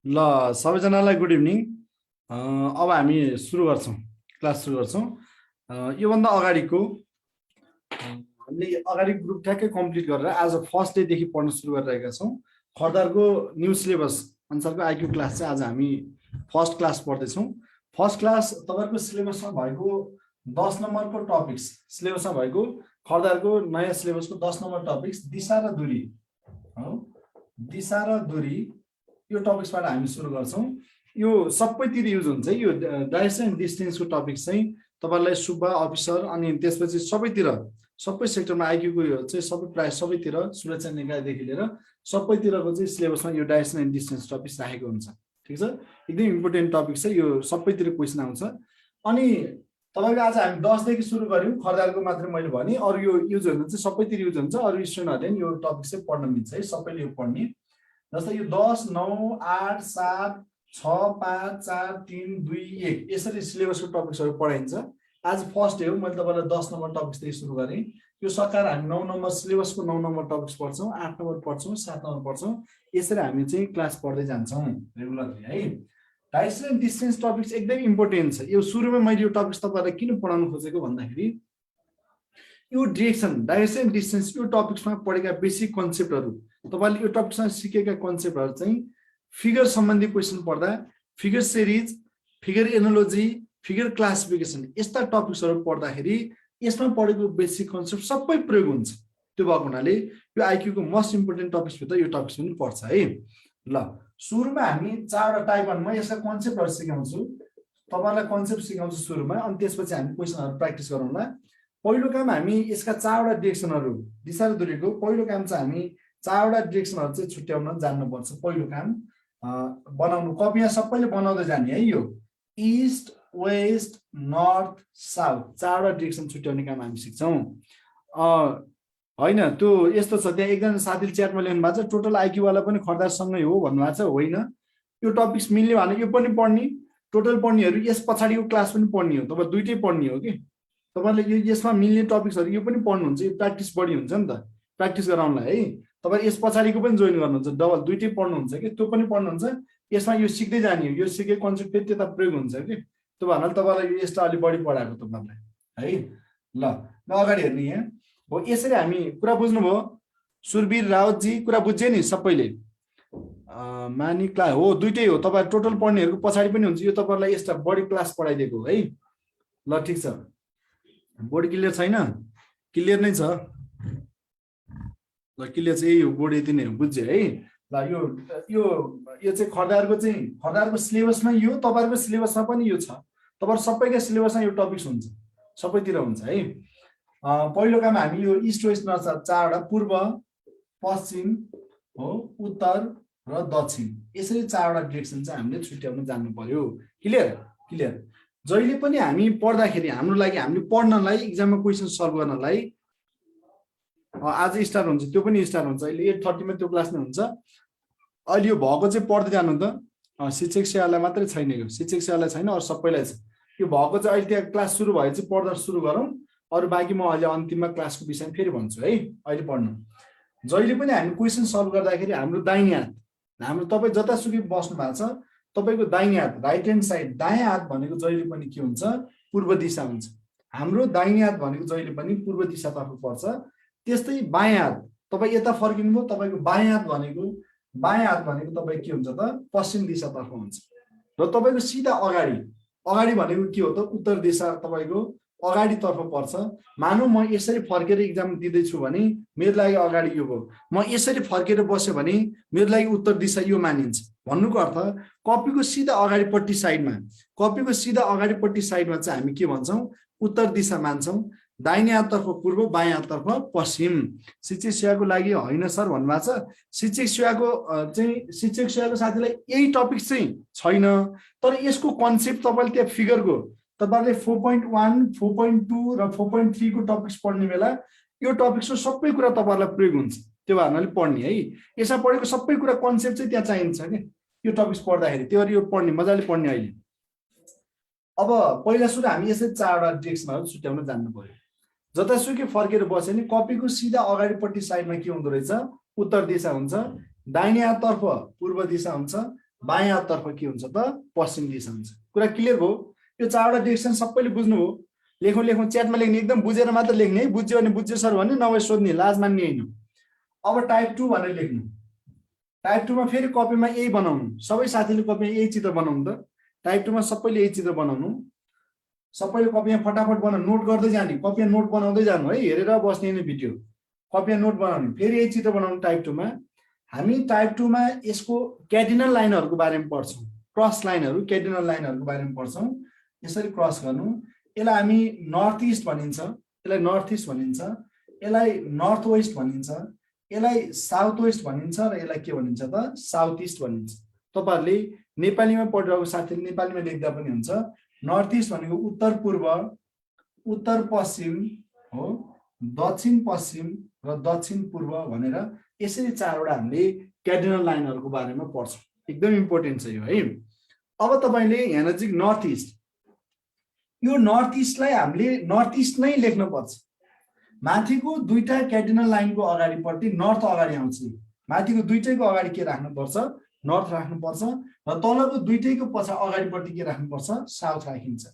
ल सबैजनालाई good evening. अब हामी सुरु गर्छौँ, क्लास सुरु गर्छौँ। योभन्दा अगाडिको हामीले अगाडि ग्रुप ठ्याक्कै कम्प्लिट गरेर आज फर्स्ट डेदेखि पढ्न सुरु गरिरहेका छौँ। फर्दरको न्यू सिलेबस अनुसारको आइक्यू क्लास चाहिँ आज हामी फर्स्ट क्लास पढ्दैछौँ। फर्स्ट क्लास तपाईँको सिलेबसमा भएको 10 नम्बरको टपिक्स, सिलेबसमा भएको फर्दरको नयाँ सिलेबसको 10 नम्बर टपिक्स दिशा र दूरी हो। दिशा र दूरी यो टपिक्सबाट हामी सुरु गर्छौँ। यो सबैतिर युज हुन्छ। यो डाइरेक्सन एन्ड डिस्टेन्सको टपिक चाहिँ तपाईँलाई सुब्बा अफिसर अनि त्यसपछि सबैतिर सबै सेक्टरमा आइक्यूको यो चाहिँ सबै प्रायः सबैतिर सुरक्षा निकायदेखि लिएर सबैतिरको चाहिँ सिलेबसमा यो डाइरेक्सन एन्ड डिस्टेन्स टपिक्स राखेको हुन्छ। ठिक छ, एकदम इम्पोर्टेन्ट टपिक छ यो, सबैतिर क्वेसन आउँछ। अनि तपाईँको आज हामी 10 देखि सुरु गऱ्यौँ, खर्दालको मात्रै मैले भने, अरू यो युज हुनु चाहिँ सबैतिर युज हुन्छ। अरू स्टुडेन्टहरूले नि यो टपिक चाहिँ पढ्न मिल्छ है, सबैले यो पढ्ने। जस्तै यो 10, 9, 8, 7, 6, 5, 4, 3, 2, 1 यसरी सिलेबसको टपिक्सहरू पढाइन्छ। आज फर्स्ट डे हो, मैले तपाईँलाई 10 नम्बर टपिक्सदेखि सुरु गरेँ। यो सकाएर हामी 9 नम्बर सिलेबसको 9 नम्बर टपिक्स पढ्छौँ, 8 नम्बर पढ्छौँ, 7 नम्बर पढ्छौँ। यसरी हामी चाहिँ क्लास पढ्दै जान्छौँ रेगुलरली है। डाइरेक्सन एन्ड डिस्टेन्स टपिक्स एकदम इम्पोर्टेन्ट छ। यो सुरुमा मैले यो टपिक्स तपाईँलाई किन पढाउनु खोजेको भन्दाखेरि यो डाइरेक्सन एन्ड डिस्टेन्स यो टपिक्समा पढेका बेसिक कन्सेप्टहरू तपाईँले यो टपिक्समा सिकेका कन्सेप्टहरू चाहिँ फिगर सम्बन्धी क्वेसन पढ्दा, figure series, figure analogy, figure classification यस्ता टपिक्सहरू पढ्दाखेरि यसमा पढेको बेसिक कन्सेप्ट सबै प्रयोग हुन्छ। त्यो भएको हुनाले यो आइक्यूको मोस्ट इम्पोर्टेन्ट टपिक्सभित्र यो टपिक्स पनि पर्छ है। ल सुरुमा हामी 4वटा टाइप 1 मा यसका कन्सेप्टहरू सिकाउँछु, तपाईँलाई कन्सेप्ट सिकाउँछु सुरुमा, अनि त्यसपछि हामी क्वेसनहरू प्र्याक्टिस गरौँला। पहिलो काम हामी यसका 4वटा डिरेक्सनहरू दिशा र दूरीको पहिलो काम चाहिँ हामी 4वटा डिरेक्सनहरू चाहिँ छुट्याउन जान्नुपर्छ। पहिलो काम बनाउनु, कपीमा सबैले बनाउँदै जाने है। यो इस्ट, वेस्ट, नर्थ, साउथ 4वटा डिरेक्सन छुट्याउने काम हामी सिक्छौँ। होइन त्यो यस्तो छ, त्यहाँ एकजना साथीले च्याटमा लेख्नु भएको छ टोटल आइक्यूवाला पनि खर्दारसँगै हो भन्नुभएको छ। होइन, यो टपिक्स मिल्ने भने यो पनि पढ्ने, टोटल पढ्नेहरू यस पछाडिको क्लास पनि पढ्ने हो। तपाईँ दुइटै पढ्ने हो कि तपाईँले यो यसमा मिल्ने टपिक्सहरू यो पनि पढ्नुहुन्छ। यो प्र्याक्टिस बढी हुन्छ नि त, प्र्याक्टिस गराउनलाई है। तपाईँ यस पछाडिको पनि जोइन गर्नुहुन्छ, डबल दुइटै पढ्नुहुन्छ कि, त्यो पनि पढ्नुहुन्छ। यसमा यो सिक्दै जाने हो, यो सिकेको कन्सेप्ट फेरि त्यता प्रयोग हुन्छ कि, त्यो भन्नाले तपाईँलाई यो यस्तो अलिक बढी पढाएको तपाईँलाई है। ल अगाडि हेर्ने यहाँ हो। यसरी हामी कुरा बुझ्नुभयो। सुरवीर रावतजी कुरा बुझ्यो नि सबैले? मानी क्लास हो, दुइटै हो। तपाईँ टोटल पढ्नेहरूको पछाडि पनि हुन्छ। यो तपाईँलाई यस्ता बढी क्लास पढाइदिएको है। ल ठिक छ, बोर्ड क्लियर छैन? क्लियर नै छ? ल क्लियर चाहिँ यही हो, बोर्ड यति नै हो, बुझ्यो है। ल यो यो यो चाहिँ खर्दारको सिलेबसमा यो, तपाईँहरूको सिलेबसमा पनि यो छ। तपाईँहरू सबैका सिलेबसमा यो टपिक्स हुन्छ, सबैतिर हुन्छ है। पहिलो काम हामी यो इस्ट वेस्ट नर्थ 4वटा पूर्व, पश्चिम हो, उत्तर र दक्षिण यसरी 4वटा डिरेक्सन चाहिँ हामीले छुट्याउन जान्नु पर्यो। क्लियर? क्लियर। जहिले पनि हामी पढ्दाखेरि हाम्रो लागि, हामीले पढ्नलाई, इक्जाममा क्वेसन सल्भ गर्नलाई आज स्टार्ट हुन्छ, त्यो पनि स्टार्ट हुन्छ अहिले 8:30 मा त्यो क्लास नै हुन्छ। अहिले यो भएको चाहिँ पढ्दै जानु त, शिक्षक सेवालाई मात्रै छैन, यो शिक्षक सेवालाई छैन, अरू सबैलाई छ। यो भएको चाहिँ अहिले त्यहाँ क्लास सुरु भए चाहिँ पढ्दा सुरु गरौँ, अरू बाँकी म अहिले अन्तिममा क्लासको विषयमा फेरि भन्छु है। अहिले पढ्नु, जहिले पनि हामी क्वेसन सल्भ गर्दाखेरि हाम्रो दाहिने हात, हाम्रो तपाईँ जतासुकै बस्नु भएको छ तपाईँको दाहिने हात, राइट ह्यान्ड साइड, दायाँ हात भनेको जहिले पनि के हुन्छ? पूर्व दिशा हुन्छ। हाम्रो दाहिने हात भनेको जहिले पनि पूर्व दिशातर्फ पर्छ। त्यस्तै बायाँ हात, तपाईँ यता फर्किनु भयो, तपाईँको बायाँ हात भनेको तपाईँ के हुन्छ त? पश्चिम दिशातर्फ हुन्छ। र तपाईँको सिधा अगाडि भनेको के हो त? उत्तर दिशा तपाईँको अगाडितर्फ पर्छ। मानौँ म यसरी फर्केर इक्जाम दिँदैछु भने मेरो लागि अगाडि यो हो, म यसरी फर्केर बस्यो भने मेरो लागि उत्तर दिशा यो मानिन्छ। भन्नुको अर्थ कपीको सिधा अगाडिपट्टि साइडमा चाहिँ हामी के भन्छौँ? उत्तर दिशा मान्छौँ। दाहिने हाततर्फ पूर्व, बायाँ हाततर्फ पश्चिम। शिक्षक सेवाको लागि होइन सर भन्नुभएको छ। शिक्षक सेवाको साथीलाई यही टपिक चाहिँ छैन, तर यसको कन्सेप्ट तपाईँले त्यहाँ फिगरको तपाईँले 4.1, 4.2 र 4.3 को टपिक्स पढ्ने बेला यो टपिक्सको सबै कुरा तपाईँहरूलाई प्रयोग हुन्छ। त्यो भएनाले पढ्ने है, यसमा पढेको सबै कुरा कन्सेप्ट चाहिँ त्यहाँ चाहिन्छ कि यो टपिक्स पढ्दाखेरि, त्यो यो पढ्ने, मजाले पढ्ने। अहिले अब पहिला सुरु हामी यसरी 4वटा डिरेक्सनहरू छुट्याउन जान्नु पर्यो। जतासुकै फर्केर बस्यो भने कपीको सिधा अगाडिपट्टि साइडमा के हुँदो रहेछ? उत्तर दिशा हुन्छ। दाहिने हाततर्फ पूर्व दिशा हुन्छ, बायाँतर्फ के हुन्छ त पश्चिम दिशा हुन्छ। कुरा क्लियर भयो? यो चारवटा डिरेक्सन सबैले बुझ्नुभयो? लेखौँ लेखौँ, च्याटमा लेख्ने, एकदम बुझेर मात्र लेख्ने है। बुझ्यो भने बुझ्यो सर भन्ने, नभए सोध्ने, लाज मान्ने होइन। अब टाइप 2 भनेर लेख्नु। टाइप 2 मा फेरि कपीमा यही बनाउनु। सबै साथीले कपीमा यही चित्र बनाउनु त। टाइप 2 मा सबैले यही चित्र बनाउनु। सबैले कपीमा फटाफट बनाउनु, नोट गर्दै जाने, कपीमा नोट बनाउँदै जानु है, हेरेर बस्ने नि भिडियो, कपीमा नोट बनाउनु। फेरि यही चित्र बनाउनु टाइप 2 मा। हामी टाइप 2 मा यसको क्यार्डिनल लाइनहरूको बारेमा पढ्छौँ, क्रस लाइनहरू, क्यार्डिनल लाइनहरूको बारेमा पढ्छौँ। यसरी क्रस गर्नु। यसलाई हामी नर्थ इस्ट भनिन्छ, यसलाई नर्थ इस्ट भनिन्छ, यसलाई नर्थ वेस्ट भनिन्छ, यसलाई साउथ वेस्ट भनिन्छ, र यसलाई के भनिन्छ त साउथ इस्ट भनिन्छ। तपाईहरुले नेपालीमा पढिरहेको साथीले नेपालीमा लेख्दा पनि हुन्छ। नर्थ इस्ट भनेको उत्तर पूर्व, उत्तर पश्चिम हो, दक्षिण पश्चिम र दक्षिण पूर्व भनेर यसरी चारवटा हामीले क्यार्डिनल लाइनहरूको बारेमा पढ्छौँ। एकदम इम्पोर्टेन्ट छ यो है। अब तपाईले यहाँ नजिक नर्थ इस्ट, यो नर्थ इस्टलाई हामीले नर्थ इस्ट नै लेख्न पर्छ। माथिको दुईटा क्यार्डिनल लाइनको अगाडिपट्टि नर्थ अगाडि आउँछ। माथिको दुईटैको अगाडि के राख्नुपर्छ? नर्थ राख्नुपर्छ, र तलको दुईटैको पछि अगाडिपट्टि के राख्नुपर्छ? साउथ राखिन्छ।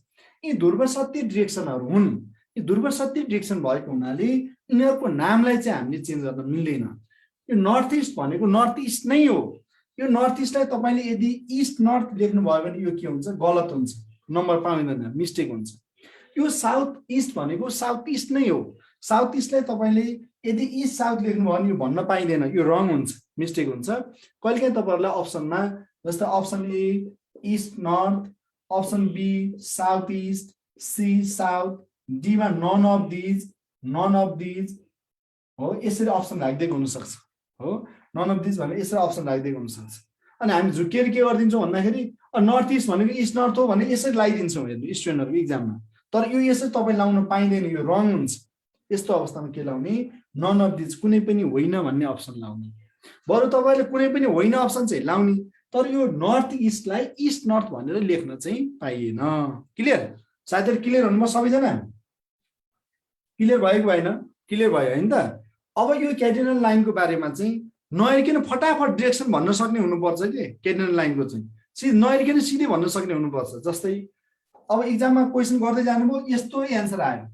यी ध्रुव सत्य डिरेक्सनहरू हुन्। यी ध्रुव सत्य डिरेक्सन भएको हुनाले यिनीहरूको नामलाई चाहिँ हामीले चेन्ज गर्न मिल्दैन। यो नर्थ इस्ट भनेको नर्थ इस्ट नै हो। यो नर्थ इस्टलाई तपाईले यदि इस्ट नर्थ लेख्नु भयो भने यो के हुन्छ? गलत हुन्छ, नम्बर पाउँदैन, मिस्टेक हुन्छ। यो साउथ इस्ट भनेको साउथ इस्ट नै हो। साउथ इस्टलाई तपाईले यदि इस्ट साउथ लेख्नु भयो भने यो भन्न पाइँदैन, यो रङ हुन्छ, मिस्टेक हुन्छ। कहिलेकाहीँ तपाईहरुलाई अप्सनमा जस्तै option A east north, option B south east, C south, D मा नन अफ दिज हो, यसरी अप्सन राखिदिएको हुन सक्छ हो। नन अफ दिज भनेर यसरी अप्सन राखिदिएको हुन सक्छ। अनि हामी झुकेर के गरिदिन्छौँ भन्दाखेरि नर्थ इस्ट भनेको इस्ट नर्थ हो भने यसरी लगाइदिन्छौँ हेर्नु स्टुडेन्टहरुको एक्जाममा। तर यो यसरी तपाईँ लाउन पाइँदैन, यो रङ हुन्छ। यस्तो अवस्थामा के लाउने? नन अफ दिज, कुनै पनि होइन भन्ने अप्सन लाउने। बरु तपाईले कुनै पनि होइन अप्सन चाहिँ लाउने, तर यो नर्थ इस्टलाई इस्ट नर्थ भनेर लेख्न चाहिँ पाइएन। क्लियर? साथीहरु क्लियर हुनुभयो सबैजना? क्लियर भयो कि भएन? क्लियर भयो हैन त? अब यो क्यार्डिनल लाइनको बारेमा चाहिँ नहेरिकन फटाफट डिरेक्सन भन्न सक्ने हुनुपर्छ के। क्यार्डिनल लाइनको चाहिँ नहेरिकन सिधै भन्न सक्ने हुनुपर्छ। जस्तै अब एक्जाममा क्वेसन गर्दै जानुभयो, यस्तो एन्सर आयो,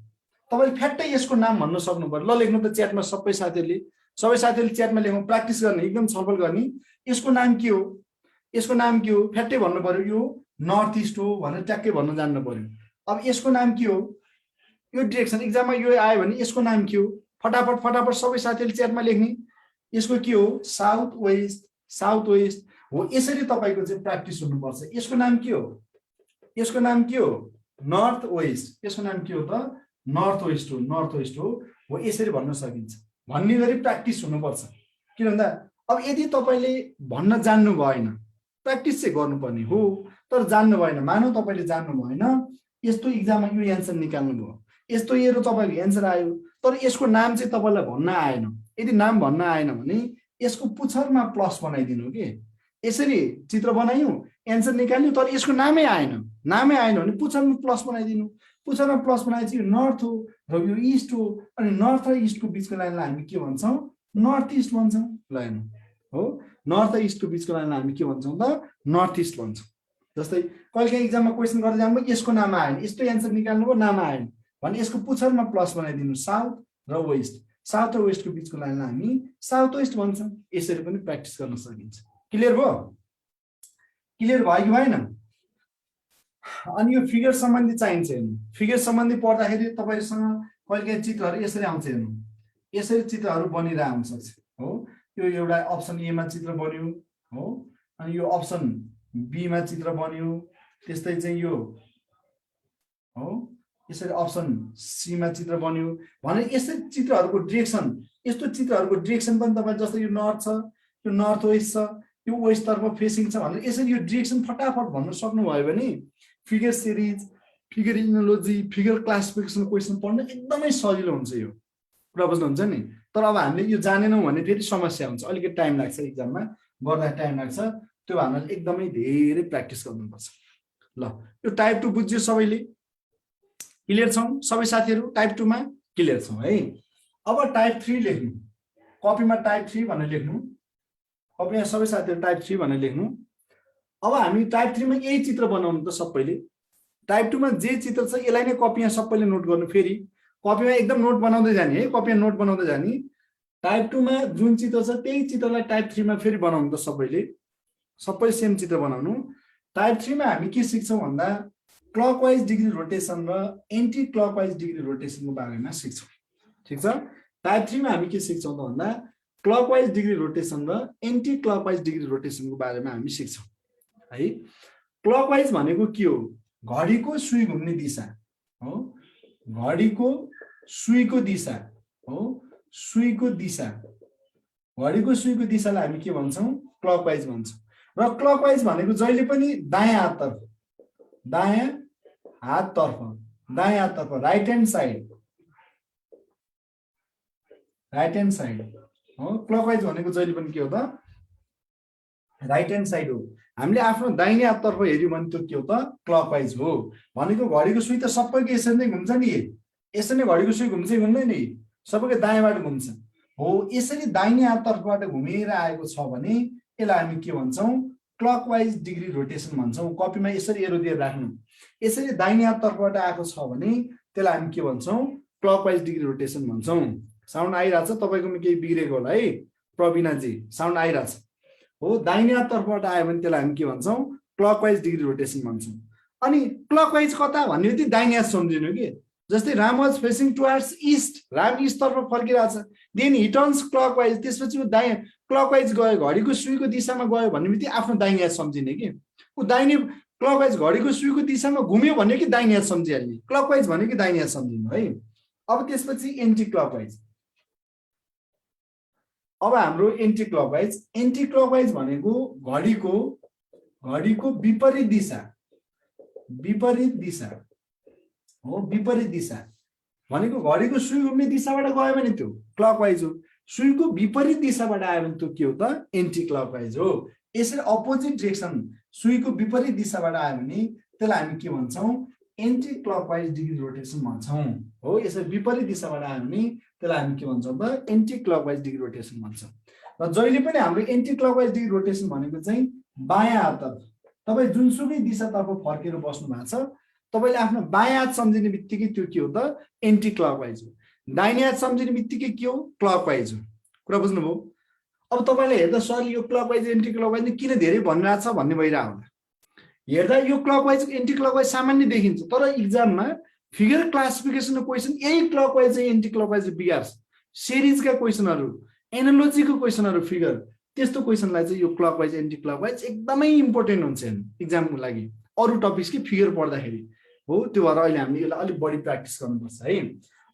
तपाईले फ्याट्टै यसको नाम भन्न सक्नु पर्यो। ल लेख्नु त च्याटमा, सबै साथीहरुले च्याटमा लेख्नु, प्र्याक्टिस गर्ने, एकदम छलफल गर्ने। यसको नाम के हो? यसको नाम के हो? फ्याट्टै भन्नु पर्यो। यो नर्थ इस्ट हो भनेर ट्याक्कै भन्न जान्नु पर्यो। अब यसको नाम के हो? यो डिरेक्सन एक्जाममा यो आयो भने यसको नाम के हो? फटाफट सबै साथीहरुले च्याटमा लेख्ने। यसको के हो? साउथ वेस्ट हो। यसरी तपाईको चाहिँ प्र्याक्टिस हुनुपर्छ। यसको नाम के हो? यसको नाम के हो? North west. यसको नाम के हो त? नर्थ वेस्ट हो। यसरी भन्न सकिन्छ। भन्ने गरी प्र्याक्टिस हुनुपर्छ। किन भन्दा अब यदि तपाईले भन्न जान्नु भएन, प्र्याक्टिस चाहिँ गर्नुपर्ने हो, तर जान्नु भएन, मानौ तपाईले जान्नु भएन, यस्तो एक्जाममा यो एन्सर निकाल्नु भयो, यस्तो हेरो तपाईको एन्सर आयो, तर यसको नाम चाहिँ तपाईलाई भन्न आएन। यदि नाम भन्न आएन भने यसको पुच्छरमा प्लस बनाइदिनु के। यसरी चित्र बनायौं, एन्सर निकाल्नु, तर यसको नामै आएन भने पुच्छरमा प्लस बनाइदिनु। पुच्छरमा प्लस बनाएपछि यो नर्थ हो र यो इस्ट हो, अनि नर्थ र इस्टको बीचको लाइनलाई हामी के भन्छौँ? नर्थ इस्ट भन्छौँ। ल हेर्नु हो, नर्थ र इस्टको बीचको लाइनलाई हामी के भन्छौँ त? नर्थ इस्ट भन्छौँ। जस्तै कहिलेकाहीँ एक्जाममा क्वेसन गर्दै जानुभयो, यसको नाम आएन, यस्तो एन्सर निकाल्नुभयो, नाम आएन भने यसको पुच्छरमा प्लस बनाइदिनु, साउथ र वेस्ट। साउथ र वेस्टको बीचको लाइनलाई हामी साउथ वेस्ट भन्छौँ। यसरी पनि प्र्याक्टिस गर्न सकिन्छ। क्लियर भयो? क्लियर भयो कि भएन? अनि यो फिगर सम्बन्धी चाहिन्छ हेर्नु। फिगर सम्बन्धी पढ्दाखेरि तपाईहरुसँग कहिलेकाहीँ चित्रहरू यसरी आउँछ हेर्नु। यसरी चित्रहरू बनिरहेको हुन सक्छ हो। यो एउटा अप्सन ए मा चित्र बन्यो हो, अनि यो अप्सन बी मा चित्र बन्यो, त्यस्तै चाहिँ यो हो, यसरी अप्सन सी मा चित्र बन्यो भने यसरी चित्रहरूको डिरेक्सन, यस्तो चित्रहरूको डिरेक्सन पनि तपाईँ जस्तै यो नर्थ छ, यो नर्थ वेस्ट छ, यो वेस्ट तर्फ फेसिङ छ भनेर यसरी यो डिरेक्सन फटाफट भन्न सक्नुभयो भने figure series, figure analogy, figure classification question पढ्न एकदमै सजिलो हुन्छ। यो कुरा बुझ्नुहुन्छ नि? तर अब हामीले यो जानेनौँ भने फेरि समस्या हुन्छ, अलिकति टाइम लाग्छ, एक्जाममा गर्दा टाइम लाग्छ। त्यो हामीले एकदमै धेरै प्र्याक्टिस गर्नुपर्छ। ल यो टाइप 2 बुझ्यो सबैले? क्लियर छौँ सबै साथीहरू? टाइप 2 मा क्लियर छौँ है। अब टाइप 3 लेख्नु, कपीमा टाइप 3 भनेर लेख्नु। कपीमा सबै साथीहरू टाइप 3 भनेर लेख्नु। अब हामी टाइप 3 मा यही चित्र बनाउनु त सबैले। टाइप 2 मा जे चित्र छ यसलाई नै कपीमा सबैले नोट गर्नु, फेरि कपीमा एकदम नोट बनाउँदै जाने है, कपीमा नोट बनाउँदै जाने। टाइप 2 मा जुन चित्र छ त्यही चित्रलाई टाइप 3 मा फेरि बनाउनु त सबैले, सबै सेम चित्र बनाउनु। टाइप 3 मा हामी के सिक्छौँ भन्दा क्लकवाइज डिग्री रोटेसन र एन्टी क्लकवाइज डिग्री रोटेसनको बारेमा सिक्छौँ, ठिक छ। टाइप 3 मा हामी के सिक्छौँ त भन्दा क्लकवाइज डिग्री रोटेसन र एन्टी क्लकवाइज डिग्री रोटेसनको बारेमा हामी सिक्छौँ है। क्लकवाइज भनेको के हो? घडीको सुई घुम्ने दिशा हो, घडीको सुईको दिशा हो, सुईको दिशा, घडीको सुईको दिशालाई हामी के भन्छौँ? क्लकवाइज भन्छौँ। र क्लकवाइज भनेको जहिले पनि दायाँ हाततर्फ, दायाँ हाततर्फ, दायाँ हाततर्फ, right hand side, right hand side हो। क्लकवाइज भनेको जहिले पनि के हो त? राइट ह्यान्ड साइड हो। हामीले आफ्नो दाहिने हाततर्फ हेऱ्यौँ भने त्यो के हो त? क्लकवाइज हो। भनेको घडीको सुई त सबैको यसरी नै घुम्छ नि, यसरी नै घडीको सुई घुम्छ घुम्दैन नि, सबैको दायाँबाट घुम्छ हो। यसरी दाहिने हाततर्फबाट घुमेर आएको छ भने यसलाई हामी के भन्छौँ? क्लकवाइज डिग्री रोटेसन भन्छौँ। कपीमा यसरी एरो दिएर राख्नु। यसरी दाहिने हाततर्फबाट आएको छ भने त्यसलाई हामी के भन्छौँ? क्लकवाइज डिग्री रोटेसन भन्छौँ। साउन्ड आइरहेछ? तपाईँकोमा केही बिग्रेको होला है प्रवीणाजी, साउन्ड आइरहेछ हो। दाहिने हाततर्फबाट आयो भने त्यसलाई हामी के भन्छौँ? क्लकवाइज डिग्री रोटेसन भन्छौँ। अनि क्लकवाइज कता भन्ने बित्तिकै दाहिने हात सम्झिनु कि, जस्तै Ram was facing towards east, Ram ईस्टतर्फ फर्किरहेछ, देन ही टर्न्स क्लकवाइज, त्यसपछि ऊ दायाँ क्लकवाइज गयो, घडीको सुईको दिशामा गयो भन्ने बित्तिकै आफ्नो दाहिने हात सम्झिने कि, ऊ दाहिने क्लकवाइज घडीको सुईको दिशामा घुम्यो भन्यो कि दाहिने हात सम्झिहाल्ने, क्लकवाइज भन्यो कि दाहिने हात सम्झिनु है। अब त्यसपछि एन्टी क्लकवाइज। अब हाम्रो एन्टी क्लकवाइज, एन्टी क्लकवाइज भनेको घडीको विपरीत दिशा, विपरीत दिशा हो, विपरीत दिशा भनेको घडीको सुई घुम्ने दिशाबाट गयो भने त्यो क्लकवाइज हो, सुईको विपरीत दिशाबाट आयो भने त्यो के हो त? एन्टी क्लकवाइज हो। यसरी अपोजिट डिरेक्सन, सुईको विपरीत दिशाबाट आयो भने त्यसलाई हामी के भन्छौँ? एन्टी क्लकवाइज डिग्री रोटेसन भन्छौँ हो। यसरी विपरीत दिशाबाट आयो भने त्यसलाई हामी के भन्छौँ त? एन्टी क्लकवाइज डिग्री रोटेसन भन्छौँ। र जहिले पनि हाम्रो एन्टी क्लकवाइज डिग्री रोटेसन भनेको चाहिँ बायाँ हाततर्फ, तपाईँ जुनसुकै दिशातर्फ फर्केर बस्नु भएको छ, तपाईँले आफ्नो बायाँ हात सम्झिने बित्तिकै त्यो के हो त? एन्टी क्लकवाइज हो। दाहिने हात सम्झिने बित्तिकै के हो? क्लकवाइज हो। कुरा बुझ्नुभयो? अब तपाईँले हेर्दा सर यो क्लकवाइज एन्टी क्लकवाइज किन धेरै भनिरहेको छ भन्ने भइरहेको होला। हेर्दा यो क्लकवाइज एन्टी क्लकवाइज सामान्य देखिन्छ, तर इक्जाममा फिगर क्लासिफिकेसनको क्वेसन यही क्लकवाइज चाहिँ एन्टी क्लकवाइज बिगार्छ। सिरिजका क्वेसनहरू, एनालोजीको क्वेसनहरू, फिगर, त्यस्तो क्वेसनलाई चाहिँ यो क्लकवाइज एन्टी क्लकवाइज एकदमै इम्पोर्टेन्ट हुन्छ इक्जामको लागि, अरू टपिक्स कि फिगर पढ्दाखेरि हो। त्यो भएर अहिले हामीले यसलाई अलिक बढी प्र्याक्टिस गर्नुपर्छ है।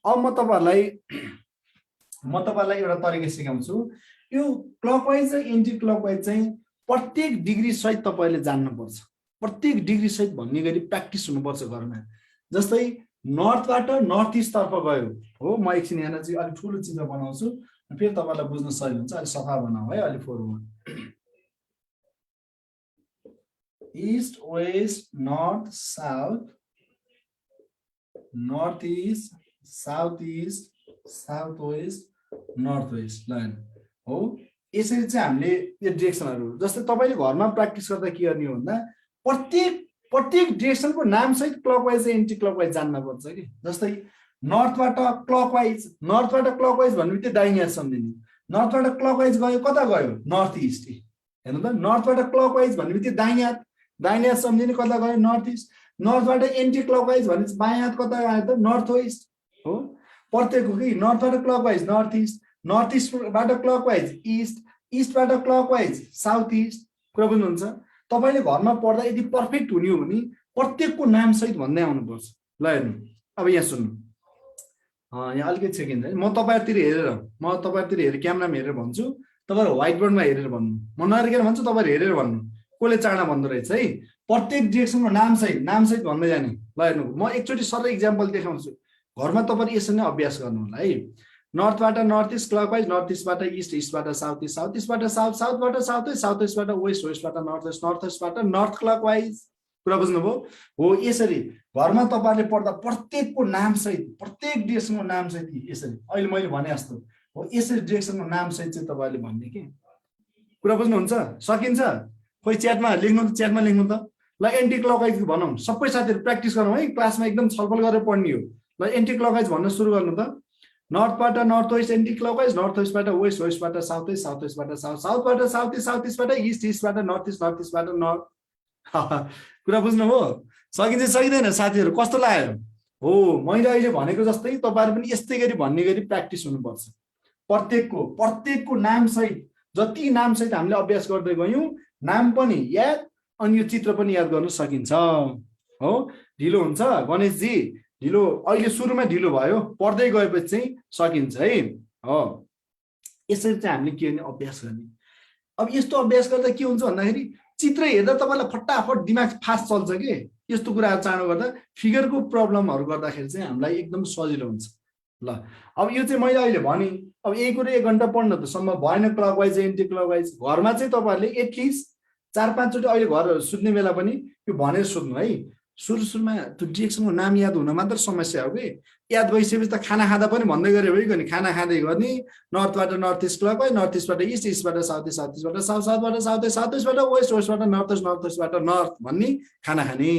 अब म तपाईँहरूलाई एउटा तरिका सिकाउँछु। यो क्लकवाइज र एन्टी क्लकवाइज चाहिँ प्रत्येक डिग्री सहित तपाईँले जान्नुपर्छ, प्रत्येक डिग्री सहित भन्ने गरी प्र्याक्टिस हुनुपर्छ घरमा। जस्तै नर्थबाट नर्थ इस्ट तर्फ गयो हो, म एकछिन यहाँ चाहिँ अलिक ठुलो चित्र बनाउँछु, फेरि तपाईँलाई बुझ्न सजिलो हुन्छ। अलिक सफा बनाऊ है, अलिक forward, east west north south, north east south east, south west north west line हो। यसरी चाहिँ हामीले यो डिरेक्सनहरू, जस्तै तपाईँले घरमा प्र्याक्टिस गर्दा के गर्ने हो भन्दा प्रत्येक डिरेक्सनको नाम सहित क्लकवाइज र एन्टी क्लकवाइज जान्न पर्छ कि। जस्तै नर्थबाट क्लकवाइज, नर्थबाट क्लकवाइज भन्ने बित्तिकै दाहिने हात सम्झिने, नर्थबाट क्लकवाइज गयो कता गयो? North east. हेर्नु त, नर्थबाट क्लकवाइज भन्ने बित्तिकै दाहिने हात सम्झिने, कता गयो? North east. नर्थबाट एन्टी क्लकवाइज भने बायाँ हात कता गयो त? नर्थ वेस्ट हो। प्रत्येकको कि नर्थबाट क्लकवाइज नर्थ इस्ट, नर्थ इस्टबाट क्लकवाइज इस्ट, इस्टबाट क्लकवाइज साउथ इस्ट। कुरा बुझ्नुहुन्छ? तपाईँले घरमा पढ्दा यदि पर्फेक्ट हुने हो भने प्रत्येकको नाम सहित भन्दै आउनुपर्छ। ल हेर्नु, अब यहाँ सुन्नु, यहाँ अलिकति सेकेन्ड है, म तपाईँहरूतिर हेरेर क्यामेरामा हेरेर भन्छु, तपाईँहरू व्हाइट बोर्डमा हेरेर भन्नु, म नहेरेर भन्छु, तपाईँहरू हेरेर भन्नु, कसले चाँडा भन्दो रहेछ है। प्रत्येक डिरेक्सनको नाम सहित भन्दै जाने। ल हेर्नु, म एकचोटि सरल इक्जाम्पल देखाउँछु, घरमा तपाईँले यसरी नै अभ्यास गर्नु होला है। नर्थबाट नर्थ इस्ट क्लकवाइज, नर्थ इस्टबाट इस्ट, इस्टबाट साउथ इस्ट, साउथ इस्टबाट साउथ, साउथबाट साउथ वेस्ट, साउथ वेस्टबाट वेस्ट, वेस्टबाट नर्थ वेस्ट, नर्थ वेस्टबाट नर्थ क्लकवाइज। कुरा बुझ्नुभयो हो? यसरी घरमा तपाईँहरूले पढ्दा प्रत्येकको नाम सहित, प्रत्येक डिरेक्सनको नाम सहित यसरी, अहिले मैले भने जस्तो हो, यसरी डिरेक्सनको नाम सहित चाहिँ तपाईँहरूले भन्ने कि। कुरा बुझ्नुहुन्छ? सकिन्छ? खोइ च्याटमा लेख्नु त च्याटमा लेख्नु त ल एन्टी क्लकवाइज भनौँ सबै साथीहरू प्र्याक्टिस गरौँ है क्लासमा एकदम छलफल गरेर पढ्ने हो ल एन्टी क्लकवाइज भन्न सुरु गर्नु त नर्थबाट north west anticlockwise north वेस्टबाट वेस्ट वेस्टबाट साउथ वेस्ट साउथ वेस्टबाट साउथ साउथबाट साउथ इस्ट साउथ इस्टबाट इस्ट इस्टबाट नर्थ इस्टबाट नर्थ कुरा बुझ्नुभयो सकिन्छ सकिँदैन साथीहरू कस्तो लाग्यो हो मैले अहिले भनेको जस्तै तपाईँहरू पनि यस्तै गरी भन्ने गरी प्र्याक्टिस हुनुपर्छ प्रत्येकको नामसहित जति नामसहित हामीले अभ्यास गर्दै गयौँ नाम पनि याद अनि यो चित्र पनि याद गर्न सकिन्छ हो ढिलो हुन्छ गणेशजी ढिलो अहिले सुरुमा ढिलो भयो पढ्दै गएपछि चाहिँ सकिन्छ है हो यसरी चाहिँ हामीले के गर्ने अभ्यास गर्ने अब यस्तो अभ्यास गर्दा के हुन्छ भन्दाखेरि चित्र हेर्दा तपाईँलाई फटाफट दिमाग फास्ट चल्छ कि यस्तो कुराहरू चाँडो गर्दा फिगरको प्रब्लमहरू गर्दाखेरि चाहिँ हामीलाई एकदम सजिलो हुन्छ ल अब यो चाहिँ मैले अहिले भने अब एक कुरो 1 घन्टा पढ्न त सम्भव भएन क्लकवाइज एन्टी क्लकवाइज घरमा चाहिँ तपाईँहरूले एटलिस्ट 4-5 चोटि अहिले घर सुत्ने बेला पनि यो भनेर सुत्नु है सुरुमा त्यो डिरेक्सनको नाम याद हुन मात्र समस्या हो कि याद भइसकेपछि त खाना खाँदा पनि भन्दै गरे भइगयो नि खाना खाँदै गर्ने नर्थबाट नर्थ इस्ट क्लकवाइज नर्थ इस्टबाट इस्ट इस्टबाट साउथ इस्ट साउथ इस्टबाट साउथ साउथबाट साउथ इस्ट साउथ इस्टबाट वेस्ट वेस्टबाट नर्थ इस्ट नर्थ इस्टबाट नर्थ भन्ने खाना खाने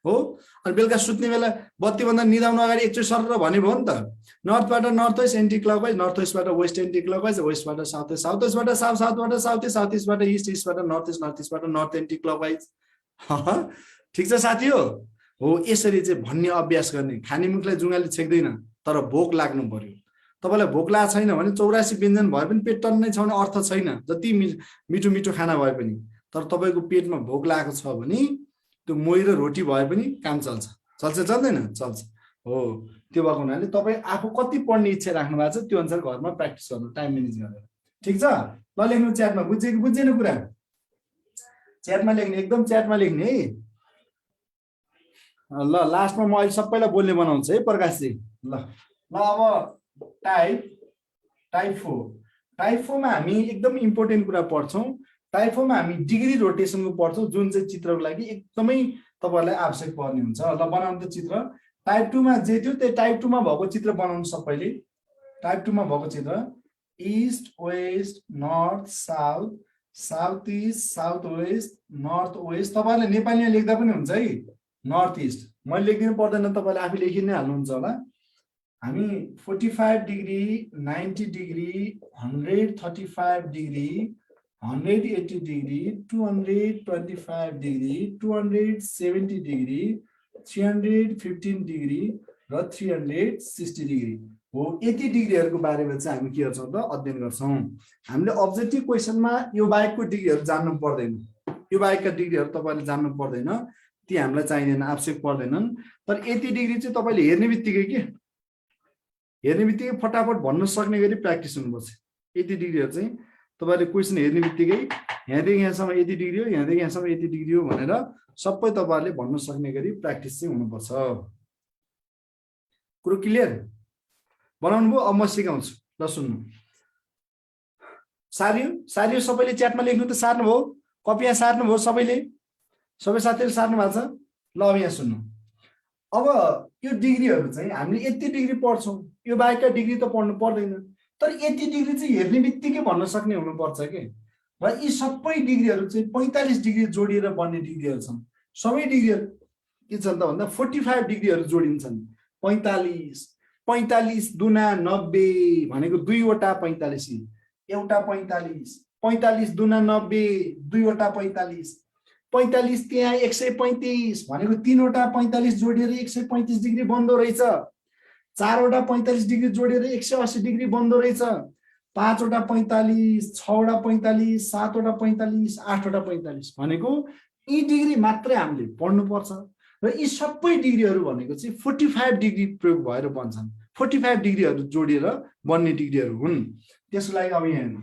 हो अनि बेलुका सुत्ने बेला बत्तीभन्दा निदाउनु अगाडि एकचोटि सर भन्ने भयो नि त नर्थबाट north west anticlockwise north वेस्टबाट वेस्ट एन्टी क्लकवाइज वेस्टबाट साउथ इस्ट साउथ इस्टबाट साउथ साउथबाट साउथ इस्टबाट इस्ट इस्टबाट नर्थ इस्टबाट नर्थ एन्टी क्लकवाइज ठिक छ साथी हो यसरी चाहिँ भन्ने अभ्यास गर्ने खाने मुखलाई जुङ्गाले छेक्दैन तर भोक लाग्नु पर्यो तपाईँलाई भोक लागेको छैन भने 84 व्यञ्जन भए पनि पेट टन्नै छ भने अर्थ छैन जति मिठो मिठो खाना भए पनि तर तपाईँको पेटमा भोक लागेको छ भने त्यो मोही र रोटी भए पनि काम चल्छ चल्दैन चल्छ हो त्यो भएको हुनाले तपाईँ आफू कति पढ्ने इच्छा राख्नु भएको छ त्यो अनुसार घरमा प्र्याक्टिस गर्नु टाइम म्यानेज गरेर ठिक छ ल लेख्नु च्याटमा बुझेन कुरा च्याटमा लेख्ने एकदम च्याटमा लेख्ने है ल लास्टमा म अहिले सबैलाई बोल्ने बनाउँछु है प्रकाशजी ल अब टाइप 4 मा हामी एकदम इम्पोर्टेन्ट कुरा पढ्छौँ टाइप 4 मा हामी डिग्री रोटेसनको पढ्छौँ जुन चाहिँ चित्रको लागि एकदमै तपाईँहरूलाई आवश्यक पर्ने हुन्छ ल बनाउनु त चित्र टाइप 2 मा जे थियो त्यही टाइप 2 मा भएको चित्र बनाउनु सबैले टाइप 2 मा भएको चित्र east west north south south east south west north west तपाईँहरूले नेपालीमा लेख्दा पनि हुन्छ है नर्थ इस्ट मैले लेखिदिनु पर्दैन तपाईँले आफै लेखि नै हाल्नुहुन्छ होला हामी 45 degree 90 degree 135 degree 180 degree 225 degree 270 degree 315 degree र 360 डिग्री हो यति डिग्रीहरूको बारेमा चाहिँ हामी के गर्छौँ त अध्ययन गर्छौँ हामीले अब्जेक्टिभ क्वेसनमा यो बाहेकको डिग्रीहरू जान्नु पर्दैन यो बाहेकका डिग्रीहरू तपाईँले जान्नु पर्दैन ती हामीलाई चाहिँदैन आवश्यक पर्दैनन् तर यति डिग्री चाहिँ तपाईँले हेर्ने बित्तिकै फटाफट भन्न सक्ने गरी प्र्याक्टिस हुनुपर्छ यति डिग्रीहरू चाहिँ तपाईँले क्वेसन हेर्ने बित्तिकै यहाँदेखि यहाँसम्म यति डिग्री हो यहाँदेखि यहाँसम्म यति डिग्री हो भनेर सबै तपाईँहरूले भन्न सक्ने गरी प्र्याक्टिस चाहिँ हुनुपर्छ कुरो क्लियर बनाउनु भयो अब म सिकाउँछु ल सुन्नु सारियो सबैले च्याटमा लेख्नु त सार्नुभयो कपी यहाँ सार्नुभयो सबै साथीहरू सार्नु भएको छ ल अब यहाँ सुन्नु अब यो डिग्रीहरू चाहिँ हामीले यति डिग्री पढ्छौँ यो बाहेकका डिग्री त पढ्नु पर्दैन तर यति डिग्री चाहिँ हेर्ने बित्तिकै भन्न सक्ने हुनुपर्छ कि र यी सबै डिग्रीहरू चाहिँ 45 डिग्री जोडिएर बन्ने डिग्रीहरू छन् सबै डिग्रीहरू के छन् त भन्दा 45 डिग्रीहरू जोडिन्छन् 45 दुना 90 भनेको दुईवटा 45 एउटा 45 दुना 90 दुईवटा 45 त्यहाँ 135 भनेको तीनवटा 45 जोडिएर 135 डिग्री बन्दो रहेछ चारवटा 45 डिग्री जोडिएर 180 डिग्री बन्दो रहेछ पाँचवटा 45 छवटा 45 सातवटा 45 आठवटा 45 भनेको यी डिग्री मात्रै हामीले पढ्नुपर्छ र यी सबै डिग्रीहरू भनेको चाहिँ 45 डिग्री प्रयोग भएर बन्छन् 45 डिग्रीहरू जोडिएर बन्ने डिग्रीहरू हुन् त्यसको लागि अब यहाँ हेर्नु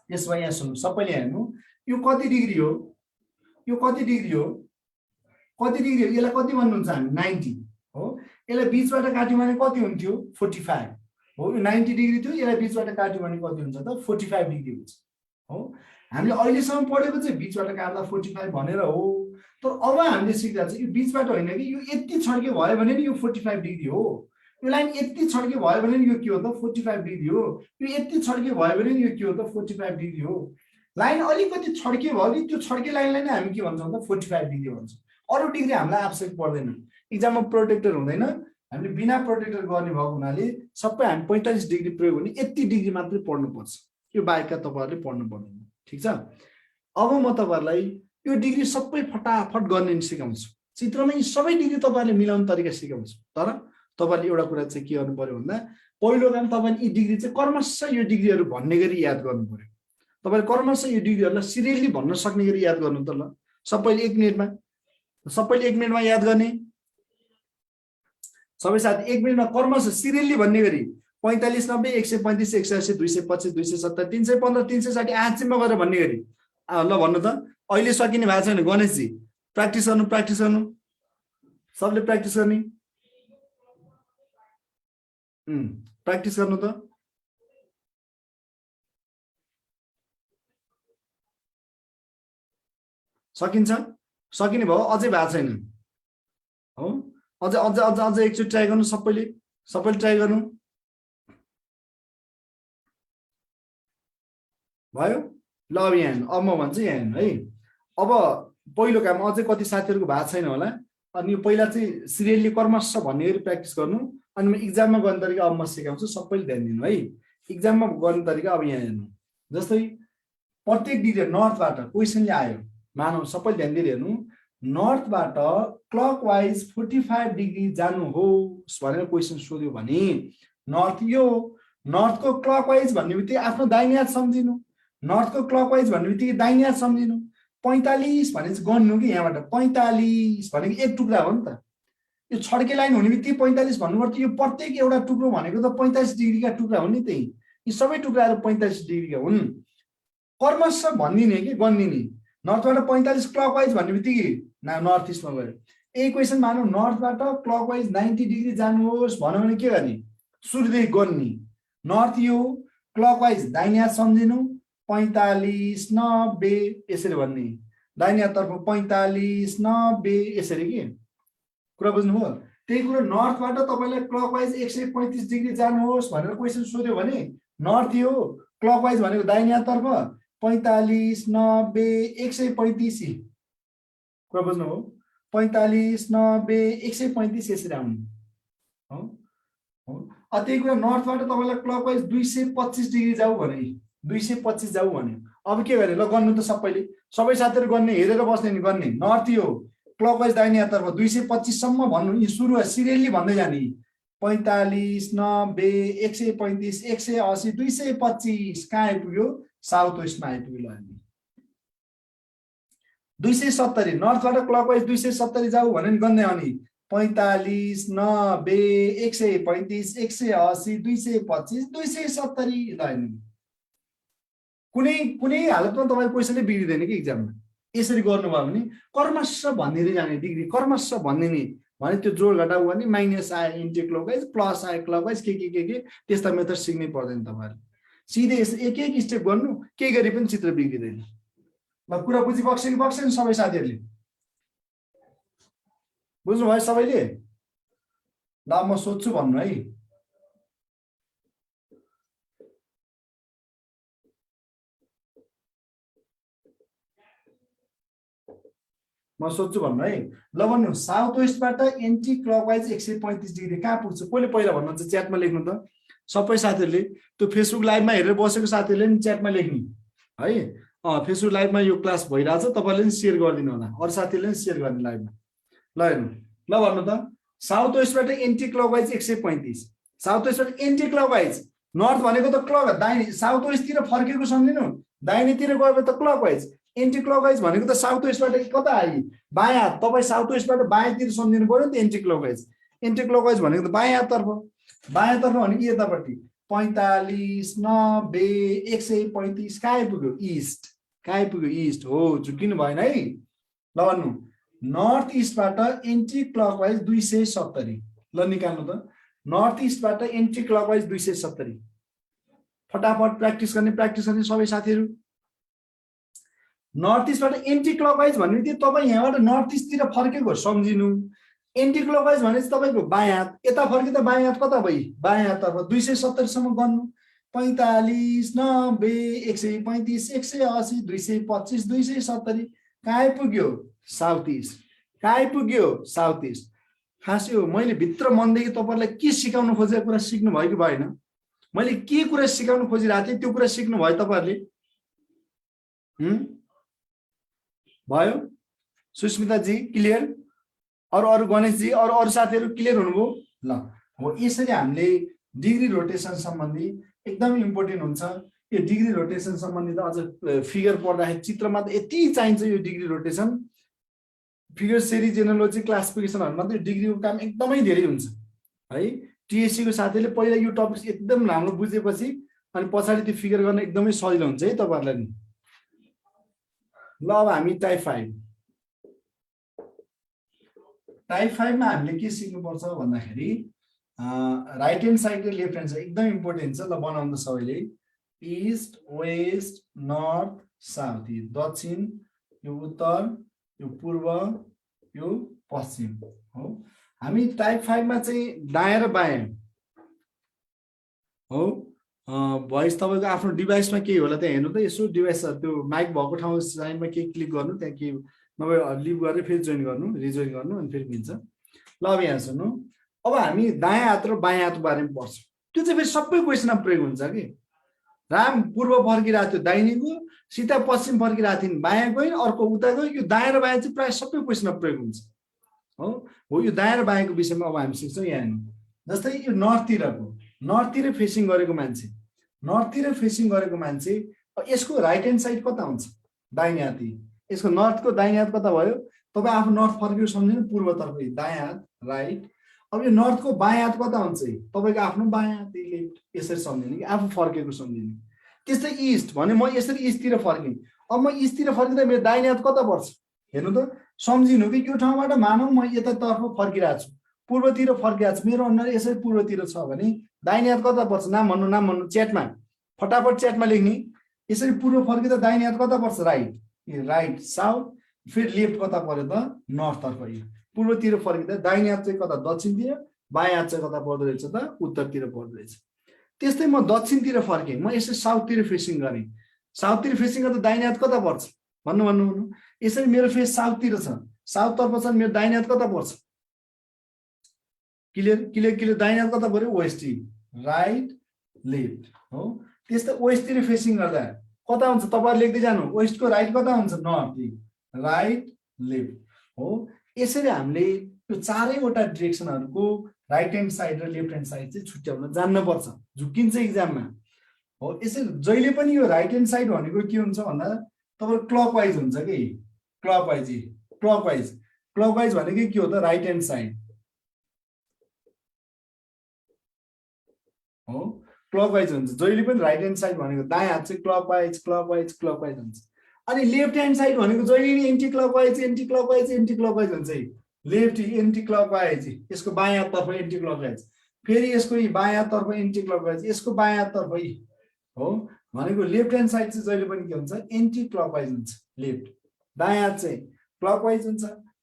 त्यसमा यहाँ सुन्नु सबैले हेर्नु यो कति डिग्री हो यसलाई कति भन्नुहुन्छ हामी 90 हो यसलाई बीचबाट काट्यौँ भने कति हुन्थ्यो 45 हो यो 90 डिग्री थियो यसलाई बीचबाट काट्यौँ भने कति हुन्छ त 45 डिग्री हुन्छ हो हामीले अहिलेसम्म पढेको चाहिँ बीचबाट काट्दा 45 भनेर हो तर अब हामीले सिक्दा चाहिँ यो बीचबाट होइन कि यो यति छड्के भयो भने नि यो 45 डिग्री हो यो लाइन यति छड्के भयो भने नि यो के हो त 45 डिग्री हो यो यति छड्के भयो भने नि यो के हो त 45 डिग्री हो लाइन अलिकति छड्के भयो नि त्यो छड्के लाइनलाई नै हामी के भन्छौँ भन्दा 45 डिग्री भन्छौँ अरू डिग्री हामीलाई आवश्यक पर्दैन इक्जाममा प्रोटेक्टर हुँदैन हामीले बिना प्रोटेक्टर गर्ने भएको हुनाले सबै हामी 45 डिग्री प्रयोग हुने यति डिग्री मात्रै पढ्नुपर्छ यो बाहेकका तपाईहरुले पढ्नु पर्दैन ठीक छ अब म तपाईहरुलाई यो डिग्री सबै फटाफट गर्ने सिकाउँछु चित्रमा यी सबै डिग्री तपाईहरुले मिलाउने तरिका सिकाउँछु तर तपाईहरुले एउटा कुरा चाहिँ के गर्नु पर्यो भन्दा पहिलो काम तपाईले यी डिग्री चाहिँ क्रमशः यो डिग्रीहरु भन्ने गरी याद गर्नु पर्यो तपाईले क्रमशः यो डिग्रीहरुलाई सिरियली भन्न सक्ने गरी याद गर्नु त ल सबैले 1 मिनेटमा याद गर्ने सबै साथी 1 मिनेटमा क्रमशः सिरियली भन्ने गरी 45 90 135 180 225 270 315 360 आँचीमा गरेर भन्ने गरी ल भन्नु त अहिले सकिने भएको छैन गणेशजी प्र्याक्टिस गर्नु सबले प्र्याक्टिस गर्ने प्र्याक्टिस गर्नु त सकिन्छ सकिने भयो अझै भएको छैन हो अझै एकचोटि ट्राई गर्नु सबैले ट्राई गर्नु भयो ल अब यहाँ अब म भन्छु यहाँ है अब पहिलो काम अझै कति साथीहरुको भएको छैन होला अनि यो पहिला चाहिँ सिरियली क्रमशः भन्ने गरी प्र्याक्टिस गर्नु अनि म एक्जाममा गर्ने तरिका अब म सिकाउँछु सबैले ध्यान दिनु है एक्जाममा गर्ने तरिका अब यहाँ हेर्नु जस्तै प्रत्येक डिग्री नर्थबाट क्वेशनले आयो मानौ सबैले ध्यान दिएर हेर्नु नर्थबाट क्लकवाइज 45 डिग्री जानुहोस् भनेर क्वेशन सोध्यो भने नर्थ यो नर्थको क्लकवाइज भन्ने बित्तिकै आफ्नो दाहिने हात सम्झिनु नर्थको क्लकवाइज भन्ने बित्तिकै दाहिने हात सम्झिनु 45 भने चाहिँ गन्नु कि यहाँबाट 45 भनेको एक टुक्रा हो नि त यो छड्के लाइन हुने बित्तिकै 45 भन्नुपर्छ यो प्रत्येक एउटा टुक्रो भनेको त 45 डिग्रीका टुक्रा हुन् नि त्यही यी सबै टुक्राहरू 45 डिग्रीका हुन् क्रमशः भन्दिने कि गन्दिने नर्थबाट 45 क्लकवाइज भन्ने बित्तिकै नर्थ इस्टमा गयो यही क्वेशन मानौ नर्थबाट क्लकवाइज 90 डिग्री जानुहोस् भन्यो भने के गर्ने सुरुदेखि गन्ने नर्थ यो क्लकवाइज दाहिने हात सम्झिनु 45 90 यसरी भन्ने दाहिने हाततर्फ 45 90 यसरी के कुरा बुझ्नुभयो त्यही कुरा नर्थबाट तपाईलाई क्लकवाइज 135 डिग्री जानुहोस् भनेर क्वेशन सोध्यो भने नर्थ यो क्लकवाइज भनेको दाहिने हाततर्फ 45 90 135 कुरा बुझ्नुभयो 45 90 135 यसरी आउने हो त्यही कुरा नर्थबाट तपाईलाई क्लकवाइज 225 डिग्री जाऊ भने 225 जाऊ भने अब के गर्ने ल गर्नु त सबै साथीहरु गर्ने हेरेर बस्ने नि गर्ने नर्थ यो क्लकवाइज दाहिने हाततर्फ 225 सम्म भन्नु यी सुरु सिरियली भन्दै जाने 45 90 135 180 225 कहाँ आइपुग्यो साउथ वेस्टमा आइपुग्यो ल 270 नर्थबाट क्लकवाइज 270 जाऊ भने नि गन्दै आउने 45 90 135 180 225 270 ल कुनै हालतमा तपाईको क्वेशनले बिग्रिदैन कि एक्जाममा यसरी गर्नुभयो भने क्रमशः भन्दिँदै जाने डिग्री क्रमशः भन्दिने भने त्यो जोड घटाउ गर्ने माइनस आए एन्टी क्लकवाइज प्लस आए क्लकवाइज के त्यस्ता मेथड सिक्नै पर्दैन तपाईहरुले सिधै एक स्टेप गर्नु के गरे पनि चित्र बिग्रिदैन ल कुरा बुझिबक्सेन सबै साथीहरुले बुझ्नु भयो सबैले ल म सोध्छु भन्नु है म सोध्छु भन्नु है ल भन्नु साउथ वेस्टबाट एन्टी क्लकवाइज 135 डिग्री कहाँ पुग्छ कोले पहिला भन्नुहुन्छ च्याटमा लेख्नु त सबै साथीहरुले त्यो फेसबुक लाइभमा हेरेर बसेको साथीहरुले नि च्याटमा लेख्नु है फेसबुक लाइभमा यो क्लास भइराछ तपाईले नि शेयर गरिदिनु होला अरु साथीहरुले नि शेयर गर्ने लाइभमा ल हेर्नु ल भन्नु त साउथ वेस्टबाट एन्टी क्लकवाइज 135 साउथ वेस्टबाट एन्टी क्लकवाइज नर्थ भनेको त क्लक दाहिने साउथ वेस्टतिर फर्केको सम्झिनु दाहिनेतिर गयो त क्लकवाइज एन्टी क्लकवाइज भनेको त साउथ वेस्टबाट कता आयो बायाँ हात तपाई साउथ वेस्टबाट बायाँतिर सम्झिनु पर्यो नि त एन्टी क्लकवाइज भनेको त बायाँ हाततर्फ भनेको यतापट्टि 45 90 135 कहाँ आइपुग्यो इस्ट हो झुकिनु भएन है ल भन्नु नर्थ इस्टबाट एन्टी क्लकवाइज 270 ल निकाल्नु त नर्थ इस्टबाट एन्टी क्लकवाइज 270 फटाफट प्र्याक्टिस गर्ने सबै साथीहरु नर्थ इस्टबाट एन्टी क्लकवाइज भन्ने बित्तिकै तपाई यहाँबाट नर्थ इस्टतिर फर्केको सम्झिनु एन्टी क्लकवाइज भनेपछि तपाईको बायाँ हात यता फर्के त बायाँ हात कता भई बायाँ हाततर्फ 270 सम्म गर्नु 45 90 135 180 225 270 कहाँ आइपुग्यो साउथ इस्ट कहाँ आइपुग्यो साउथ इस्ट खास यो मैले भित्र मनदेखि तपाईहरुलाई के सिकाउन खोजेको कुरा सिक्नु भयो कि भएन मैले के कुरा सिकाउन खोजिरहेको थिएँ त्यो कुरा सिक्नु भयो तपाईहरुले भयो सुस्मिता जी क्लियर अरु गणेश जी अरु साथीहरु क्लियर हुनुभयो ल हो यसरी हामीले डिग्री रोटेसन सम्बन्धी एकदम इम्पोर्टेन्ट हुन्छ यो डिग्री रोटेसन सम्बन्धी त अझ फिगर पढ्दाखेरि चित्रमा त यति चाहिन्छ यो degree rotation figure series analogy क्लासिफिकेसनहरुमा त डिग्रीको काम एकदमै धेरै हुन्छ है टीएससी को साथीले पहिला यो टपिक एकदम राम्रो बुझेपछि अनि पछाडी त्यो फिगर गर्न एकदमै सजिलो हुन्छ है तपाईहरुलाई नि ल अब हामी टाइप 5 मा हामीले के सिक्नु पर्छ भन्दाखेरि राइट ह्यान्ड साइड र लेफ्ट ह्यान्ड साइड एकदम इम्पोर्टेन्ट छ ल बनाउनु सबैले ईस्ट वेस्ट नर्थ साउथ दक्षिण यो उत्तर यो पूर्व यो पश्चिम हो हामी टाइप 5 मा चाहिँ दायाँ र बायाँ हो भोइस तपाईको आफ्नो डिभाइसमा के होला त्यहाँ हेर्नु त यसो डिभाइस त्यो माइक भएको ठाउँ साइडमा के क्लिक गर्नु त्यहाँ के नभए लिभ गरेर फेरि जोइन गर्नु रिजोइन गर्नु अनि फेरि मिल्छ ल अब यहाँ सुन्नु अब हामी दायाँ हात र बायाँ हातको बारेमा पढ्छौँ त्यो चाहिँ फेरि सबै क्वेसनमा प्रयोग हुन्छ कि राम पूर्व फर्किरहेको थियो दाहिने गयो सीता पश्चिम फर्किरहेको थियो बायाँ गयो अर्को उता गयो यो दायाँ र बायाँ चाहिँ प्रायः सबै क्वेसनमा प्रयोग हुन्छ हो यो दायाँ र बायाँको विषयमा अब हामी सिक्छौँ यहाँ हेर्नु जस्तै यो नर्थतिर फेसिङ गरेको मान्छे यसको राइट ह्यान्ड साइड कता हुन्छ दाहिने हाती यसको नर्थको दाहिने हात कता भयो तपाईँ आफ्नो नर्थ फर्कियो सम्झिनु पूर्वतर्फ दायाँ हात राइट अब यो नर्थको बायाँ हात कता हुन्छ तपाईको आफ्नो बायाँ हात लेफ्ट यसरी सम्झिने कि आफू फर्केको सम्झिने त्यस्तै इस्ट भने म यसरी इस्टतिर फर्किने अब म इस्टतिर फर्किँदा मेरो दाहिने हात कता पर्छ हेर्नु त सम्झिनु कि यो ठाउँबाट मानौ म यतातर्फ फर्किरहेको छु पूर्वतिर फर्किरहेको छु मेरो अनुहार यसरी पूर्वतिर छ भने दाहिने हात कता पर्छ नाम भन्नु च्याटमा फटाफट च्याटमा लेख्ने यसरी पूर्व फर्किँदा दाहिने हात कता पर्छ राइट साउथ फेरि लेफ्ट कता पर्यो त नर्थतर्फ पूर्वतिर फर्किँदा दाहिने हात चाहिँ कता दक्षिणतिर बायाँ हात चाहिँ कता पर्दो रहेछ त उत्तरतिर पर्दो रहेछ त्यस्तै म दक्षिणतिर फर्केँ म यसरी साउथतिर फेसिङ गरेँ साउथतिर फेसिङ गर्दा दाहिने हात कता पर्छ भन्नु यसरी मेरो फेस साउथतिर छ साउथतर्फ छ मेरो दाहिने हात कता पर्छ क्लियर दाहिने हात कता पर्यो वेस्ट राइट लेफ्ट हो त्यस्तै वेस्टतिर फेसिङ गर्दा कता हुन्छ तपाईहरु लेख्दै जानु वेस्टको राइट कता हुन्छ नर्थ राइट लेफ्ट हो यसरी हामीले यो चारैवटा डिरेक्सनहरुको राइट ह्यान्ड साइड र लेफ्ट ह्यान्ड साइड चाहिँ छुट्याउन जान्न पर्छ झुकिन्छ एक्जाममा हो यसरी जहिले पनि यो राइट ह्यान्ड साइड भनेको के हुन्छ भन्दा तपाईको क्लकवाइज हुन्छ कि क्लकवाइज भनेको के हो त राइट ह्यान्ड साइड हो क्लकवाइज हुन्छ जहिले पनि राइट ह्यान्ड साइड भनेको दायाँ हात चाहिँ क्लकवाइज हुन्छ अनि लेफ्ट ह्यान्ड साइड भनेको जहिले नि एन्टी क्लकवाइज हुन्छ लेफ्ट एन्टी क्लकवाइज यसको बायाँ हाततर्फ एन्टी क्लकवाइज फेरि यसको बायाँ हाततर्फ एन्टी क्लकवाइज यसको बायाँ हाततर्फ हो भनेको लेफ्ट ह्यान्ड साइड चाहिँ जहिले पनि के हुन्छ एन्टी क्लकवाइज हुन्छ लेफ्ट दायाँ हात चाहिँ क्लकवाइज हुन्छ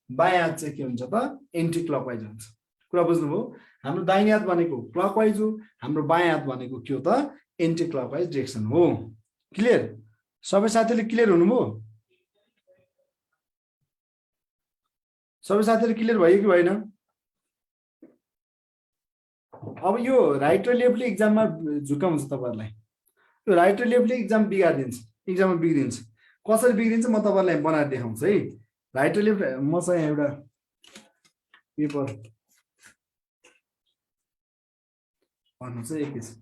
बायाँ हात चाहिँ के हुन्छ त एन्टी क्लकवाइज हुन्छ कुरा बुझ्नुभयो हाम्रो दाहिने हात भनेको क्लकवाइज हो हाम्रो बायाँ हात भनेको के हो त एन्टी क्लकवाइज डिरेक्सन हो क्लियर सबै साथीहरुले क्लियर हुनुभयो सबै साथीहरु क्लियर भयो कि भएन अब यो राइट र लेफ्टले एक्जाममा झुकाउँछ तपाईहरुलाई यो राइट र लेफ्टले एक्जाम बिगार्दिन्छ एक्जाममा बिग्रिन्छ कसरी बिग्रिन्छ म तपाईहरुलाई बनाएर देखाउँछु है राइट र लेफ्ट मसँग एउटा पेपर भन्नु चाहिँ एकैछिन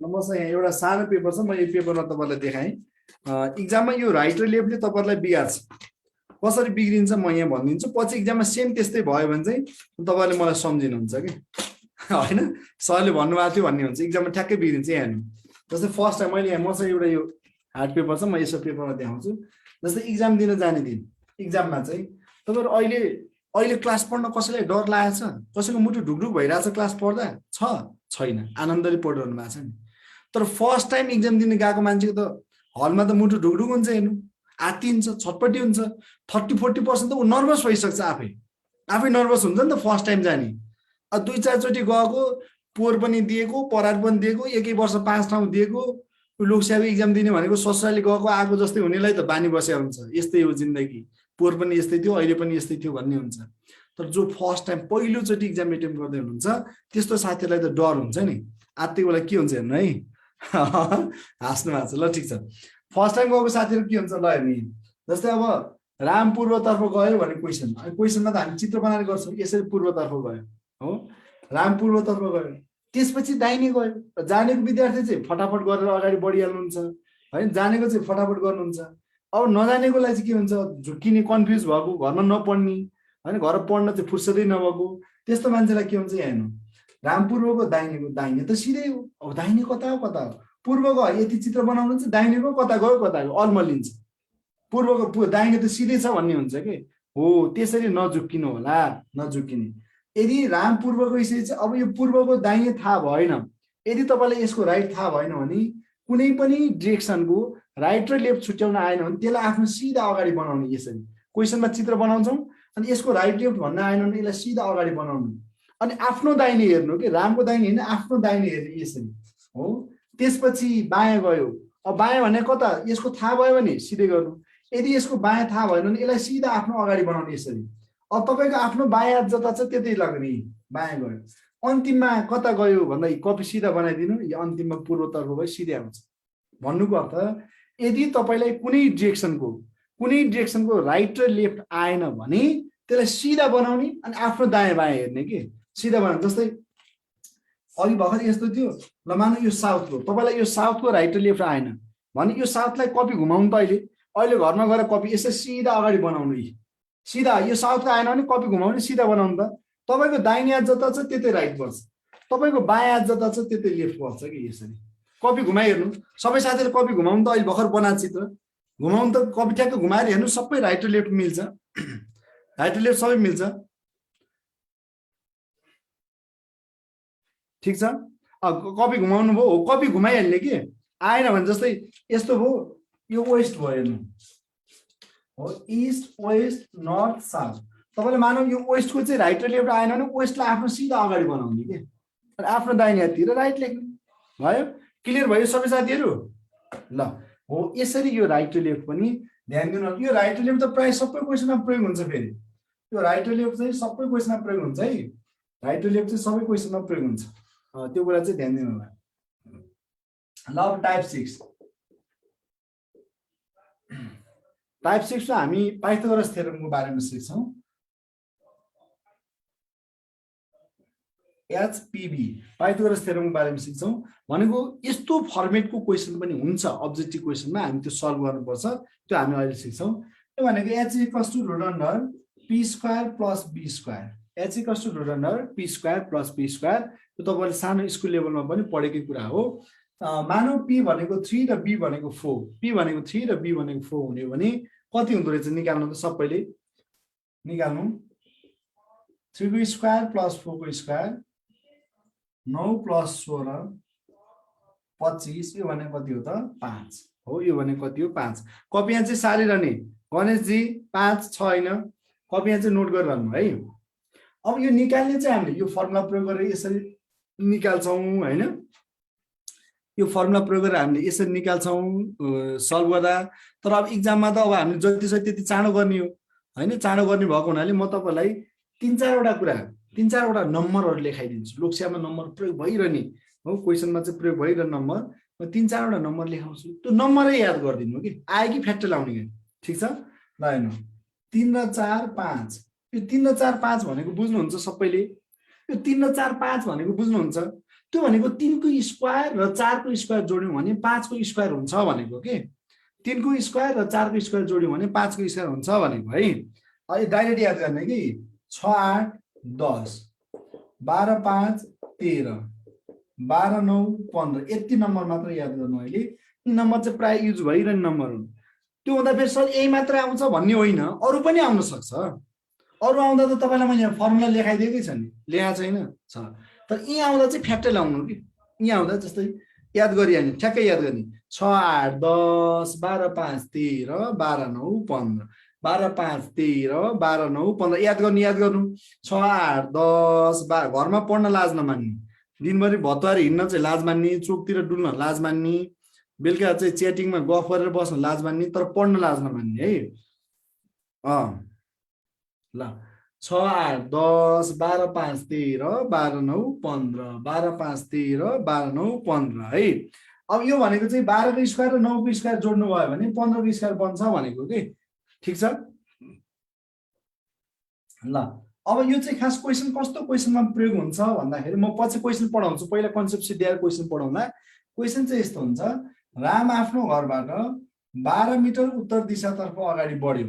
मसँग यहाँ एउटा सानो पेपर छ म यो पेपरमा तपाईहरुलाई देखाएँ एक्जाममा यो राइट र लेफ्टले तपाईहरुलाई बिगार्छ कसरी बिग्रिन्छ म यहाँ भनिदिन्छु पछि एक्जाममा सेम त्यस्तै भयो भने चाहिँ तपाईहरुले मलाई सम्झिनुहुन्छ कि हैन सरले भन्नुभएको थियो भन्ने हुन्छ एक्जाममा ठ्याक्कै बिग्रिन्छ यहाँ हेर्नु जस्तै फर्स्ट टाइम मैले यहाँ मसँग एउटा यो हार्ड पेपर छ म यसो पेपरमा देखाउँछु जस्तै एक्जाम दिन जाने दिन एक्जाममा चाहिँ तपाईहरु अहिले क्लास पढ्न कसैलाई डर लागेछ कसैको मुटु ढुकढुक भइरहेछ क्लास पढ्दा छैन आनन्दले पढिरहनु भएको छ नि तर फर्स्ट टाइम एक्जाम दिन गएको मान्छेको त हलमा त मुटु ढुकढुक हुन्छ हेर्नु आत्तिन्छ छटपटी हुन्छ 30-40% त उ नर्भस भइसक्छ आफै आफै नर्भस हुन्छ नि त फर्स्ट टाइम जाने। अब 2-4 चोटि गएको, पोहोर पनि दिएको, परार पनि दिएको, एकै वर्ष 5 ठाउँ दिएको, लोकसेवाको इक्जाम दिने भनेको ससुराली गएको आएको जस्तै हुनेलाई त बानी बस्या हुन्छ। यस्तै हो जिन्दगी, पोहोर पनि यस्तै थियो, अहिले पनि यस्तै थियो भन्ने हुन्छ। तर जो फर्स्ट टाइम पहिलोचोटि इक्जाम एटेम्प गर्दै हुनुहुन्छ त्यस्तो साथीहरूलाई त डर हुन्छ नि। आत्तिको बेला के हुन्छ हेर्नु है। हाँस्नु भएको छ, ल ठिक छ। फर्स्ट टाइम गएको साथीहरू के हुन्छ ल हेर्ने, जस्तै अब राम पूर्वतर्फ गयो भने क्वेसन, क्वेसनमा त हामी चित्र बनाएर गर्छौँ। यसरी पूर्वतर्फ गयो हो, राम पूर्वतर्फ गयो, त्यसपछि दाहिने गयो। जानेको विद्यार्थी चाहिँ फटाफट गरेर अगाडि बढिहाल्नुहुन्छ होइन, जानेको चाहिँ फटाफट गर्नुहुन्छ। अब नजानेकोलाई चाहिँ के हुन्छ, झुक्किने, कन्फ्युज भएको, घरमा नपढ्ने होइन, घर पढ्न चाहिँ फुर्सदै नभएको त्यस्तो मान्छेलाई के हुन्छ, यहाँ हेर्नु, राम पूर्वको दाहिनेको, दाहिने त सिधै हो। अब दाहिने कता हो कता हो, पूर्वको यति चित्र बनाउनुहुन्छ, दाहिनेको कता गयो कता गयो अल्मलिन्छ। पूर्वको दाहिने त सिधै छ भन्ने हुन्छ कि हो। त्यसरी नझुक्किनु होला, नझुक्किने। यदि राम पूर्वको विषय चाहिँ अब यो पूर्वको दाहिने थाहा भएन, यदि तपाईँलाई यसको राइट थाहा भएन भने कुनै पनि डिरेक्सनको राइट र लेफ्ट छुट्याउन आएन भने त्यसलाई आफ्नो सिधा अगाडि बनाउने। यसरी क्वेसनमा चित्र बनाउँछौँ अनि यसको राइट लेफ्ट भन्न आएन भने यसलाई सिधा अगाडि बनाउनु अनि आफ्नो दाहिने हेर्नु कि रामको दाहिने होइन, आफ्नो दाहिने हेर्ने यसरी हो। त्यसपछि बायाँ गयो। अब बायाँ भने कता, यसको थाहा भयो भने सिधै गर्नु, यदि यसको बायाँ थाहा भएन भने यसलाई सिधा आफ्नो अगाडि बनाउने यसरी। अब तपाईँको आफ्नो बायाँ जता छ त्यतै लाग्ने, बायाँ गयो। अन्तिममा कता गयो भन्दा कपी सिधा बनाइदिनु, यो अन्तिममा पूर्वतर्फ गयो सिधै आउँछ। भन्नुको अर्थ यदि तपाईँलाई कुनै डिरेक्सनको राइट र लेफ्ट आएन भने त्यसलाई सिधा बनाउने अनि आफ्नो दायाँ बायाँ हेर्ने कि सिधा बनाउने। जस्तै अघि भर्खर यस्तो थियो, ल मानौ यो साउथ हो, तपाईँलाई यो साउथको राइट र लेफ्ट आएन भने यो साउथलाई कपी घुमाउनु त अहिले घरमा गएर कपी यसै सिधा अगाडि बनाउनु, सिधा। यो साउथको आएन भने कपी घुमाउने, सिधा बनाउनु त। तपाईँको दाहिने हात जता छ त्यतै राइट पर्छ, तपाईँको बायाँ हात जता छ त्यतै लेफ्ट पर्छ कि यसरी। कपी घुमाइहेर्नु, सबै साथीहरूले कपी घुमाउनु त, अहिले भर्खर बनाएको चित्र घुमाउनु त, कपी ठ्याक्क घुमाएर हेर्नु, सबै राइट र लेफ्ट मिल्छ, राइट र लेफ्ट सबै मिल्छ, ठिक छ। कपी घुमाउनु भयो, कपी घुमाइहाल्ने कि आएन भने जस्तै यस्तो भयो, यो वेस्ट भयो हेर्नु हो, इस्ट वेस्ट नर्थ साउथ। तपाईँले मानौ यो वेस्टको चाहिँ राइट र लेफ्ट आएन भने वेस्टलाई आफ्नो सिधा अगाडि बनाउने कि आफ्नो दाहिने हाततिर राइट लेख्ने भयो। क्लियर भयो सबै साथीहरू? ल हो, यसरी यो राइट र लेफ्ट पनि ध्यान दिनु। यो राइट र लेफ्ट त प्रायः सबै क्वेसनमा प्रयोग हुन्छ। फेरि यो राइट र लेफ्ट चाहिँ सबै क्वेसनमा प्रयोग हुन्छ है, राइट र लेफ्ट चाहिँ सबै क्वेसनमा प्रयोग हुन्छ, त्यो कुरा चाहिँ ध्यान दिनु होला। ल अब टाइप 6, टाइप 6 मा हामी पाइथागोरस थ्योरमको बारेमा सिक्छौँ। एचपीभी पाइथागोरस थ्योरमको बारेमा सिक्छौँ। भनेको यस्तो फर्मेटको क्वेसन पनि हुन्छ अब्जेक्टिभ क्वेसनमा, हामी त्यो सल्भ गर्नुपर्छ, त्यो हामी अहिले सिक्छौँ। त्यो भनेको h equals to root under p square plus b square, h equals to root under p square plus b square. त्यो तपाईँले सानो स्कुल लेभलमा पनि पढेकै कुरा हो। मानौ p भनेको 3 र b भनेको 4, p भनेको 3 र b भनेको 4 हुने हो भने कति हुँदो रहेछ निकाल्नु त, सबैले निकाल्नु। 3 को स्क्वायर प्लस 4 को स्क्वायर 9 प्लस 16 25, यो भने कति हो त 5 हो, यो भने कति हो 5। कपी यहाँ चाहिँ सारिरहने गणेशजी 5 छैन, कपी यहाँ चाहिँ नोट गरिरहनु है। अब यो निकाल्ने चाहिँ हामीले यो फर्मुला प्रयोग गरेर यसरी निकाल्छौँ होइन, यो फर्मुला प्रयोग गरेर हामीले यसरी निकाल्छौँ सल्भ गर्दा। तर अब इक्जाममा त अब हामीले जति सक्यो त्यति चाँडो गर्ने हो होइन, चाँडो गर्ने भएको हुनाले म तपाईँलाई 3-4वटा कुरा, 3-4वटा नम्बरहरू लेखाइदिन्छु। लोकसेवामा नम्बर प्रयोग भइरहने हो, क्वेसनमा चाहिँ प्रयोग भइरहने नम्बर, म 3-4वटा नम्बर लेखाउँछु, त्यो नम्बरै याद गरिदिनु कि आयो कि फ्याक्टर लाउने कि, ठिक छ। ल हेर्नु 3 र 4 5, यो 3 र 4 5 भनेको बुझ्नुहुन्छ सबैले, यो 3 र 4 5 भनेको बुझ्नुहुन्छ, त्यो भनेको 3 को स्क्वायर र 4 को स्क्वायर जोड्यौँ भने 5 को स्क्वायर हुन्छ भनेको के। 3 को स्क्वायर र 4 को स्क्वायर जोड्यौँ भने 5 को स्क्वायर हुन्छ भनेको है। अहिले डाइरेक्ट याद गर्ने कि 6 8 10 12 5 13 12 9 15, यति नम्बर मात्र याद गर्नु। अहिले यी नम्बर चाहिँ प्रायः युज भइरहने नम्बर हुन्। त्यो हुँदा फेरि सर यही मात्र आउँछ भन्ने होइन, अरू पनि आउन सक्छ। अरू आउँदा त तपाईँलाई मैले फर्मुला लेखाइदिएकै छ नि, लेखा छैन छ, तर यहीँ आउँदा चाहिँ फ्याक्टर लाउनु कि। यहाँ आउँदा जस्तै याद गरिहाल्ने, ठ्याक्कै याद गर्ने 6 8 10 12 5 13 12 9 15, 12 5 13 12 9 15 याद गर्नु 6 8 10 12 घरमा पढ्न लाज नमान्ने दिनभरि भतवार हिँड्न चाहिँ लाज मान्ने चोकतिर डुल्न लाज मान्ने बेलुका चाहिँ च्याटिङमा गफ गरेर बस्न लाज मान्ने तर पढ्न लाज नमान्ने है ल 6 8 10 12 5 13 12 9 15 12 5 13 12 9 15 है अब यो भनेको चाहिँ 12 को स्क्वायर र 9 को स्क्वायर जोड्नु भयो भने 15 को स्क्वायर बन्छ भनेको के ठीक छ ल अब यो चाहिँ खास क्वेशन कस्तो क्वेशनमा प्रयोग हुन्छ भन्दाखेरि म पछि क्वेशन पढाउँछु पहिला कन्सेप्ट सिडिआर क्वेशन पढाउँदा क्वेशन चाहिँ यस्तो हुन्छ राम आफ्नो घरबाट 12 मिटर उत्तर दिशातर्फ अगाडि बढ्यो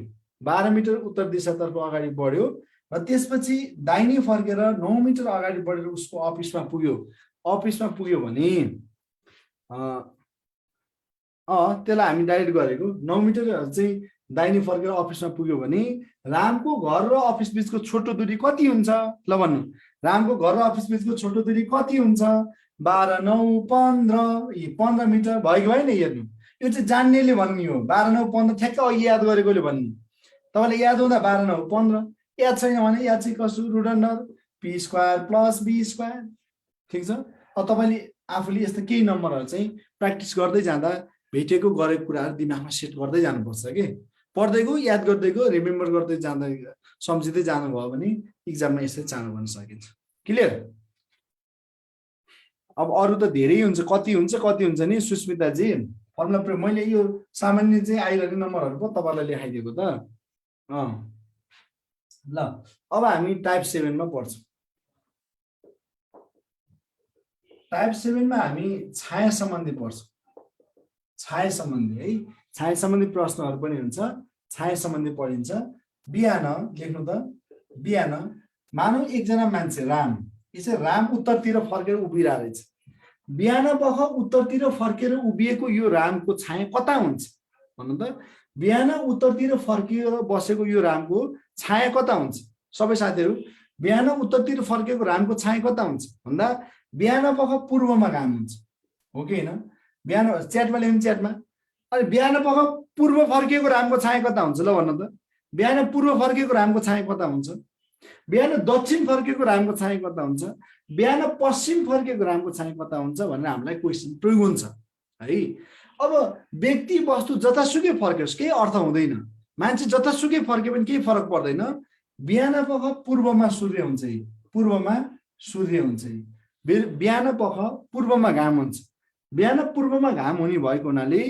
12 मिटर उत्तर दिशातर्फ अगाडि बढ्यो र त्यसपछि दाहिने फर्केर 9 मिटर अगाडि बढेर उसको अफिसमा पुग्यो भने त्यसलाई हामी डाइरेक्ट गरेको 9 मिटर चाहिँ दाहिने फर्केर अफिसमा पुग्यो भने रामको घर र अफिस बीचको छोटो दूरी कति हुन्छ ल भन्नु रामको घर र अफिस बीचको छोटो दूरी कति हुन्छ 12 9 15 15 मिटर भएको भएन हेर्नु यो चाहिँ जान्नेले भन्ने हो 12 9 15 ठ्याक्क अघि याद गरेकोले भन्ने तपाईलाई याद हुँदा 12 9 15 याद छैन भने याद चाहिँ कसो root under p square plus b square ठीक छ अब तपाईले आफूले यस्तो केही नम्बरहरु चाहिँ प्र्याक्टिस गर्दै जाँदा भेटेको गरेको कुराहरु दिमागमा सेट गर्दै जानुपर्छ के पढ्दैको याद गर्दैको रिमेम्बर गर्दै जाँदा सम्झिदै जानु भयो भने एक्जाममा यसै चाँडो गर्न सकिन्छ क्लियर अब अरु त धेरै हुन्छ कति हुन्छ नि सुस्मिता जी फर्मुला प्रयोग मैले यो सामान्य चाहिँ आइरहेको नम्बरहरु पो तपाईलाई लेखाइदिएको त ल अब हामी टाइप 7 मा पढ्छौं टाइप 7 मा हामी छाया सम्बन्धी पढ्छौं छाया सम्बन्धी है छाया सम्बन्धी प्रश्नहरु पनि हुन्छ छाया सम्बन्धी पढिन्छ बिहान लेख्नु त बिहान मानौ एकजना मान्छे राम यसै राम उत्तरतिर फर्केर उभिरहेको रहेछ बिहान पख उत्तरतिर फर्केर उभिएको यो रामको छाया कता हुन्छ भन्नु त बिहान उत्तरतिर फर्केर बसेको यो रामको छाया कता हुन्छ सबै साथीहरु बिहान उत्तरतिर फर्केको रामको छाया कता हुन्छ भन्दा बिहान पख पूर्वमा घाम हुन्छ हो कि हैन बिहान च्याटमा लेख्नु च्याटमा अनि बिहान पख पूर्व फर्केको रामको छाया कता हुन्छ ल भन्नु त बिहान पूर्व फर्केको रामको छाया कता हुन्छ बिहान दक्षिण फर्केको रामको छाया कता हुन्छ बिहान पश्चिम फर्केको रामको छाया कता हुन्छ भनेर हामीलाई क्वेशन प्रयोग हुन्छ है अब व्यक्ति वस्तु जतासुकै फर्कियोस् केही अर्थ हुँदैन मान्छे जतासुकै फर्के पनि केही फरक पर्दैन बिहान पख पूर्वमा सूर्य हुन्छ बिहान पख पूर्वमा घाम हुन्छ बिहान पूर्वमा घाम हुने भएको हुनाले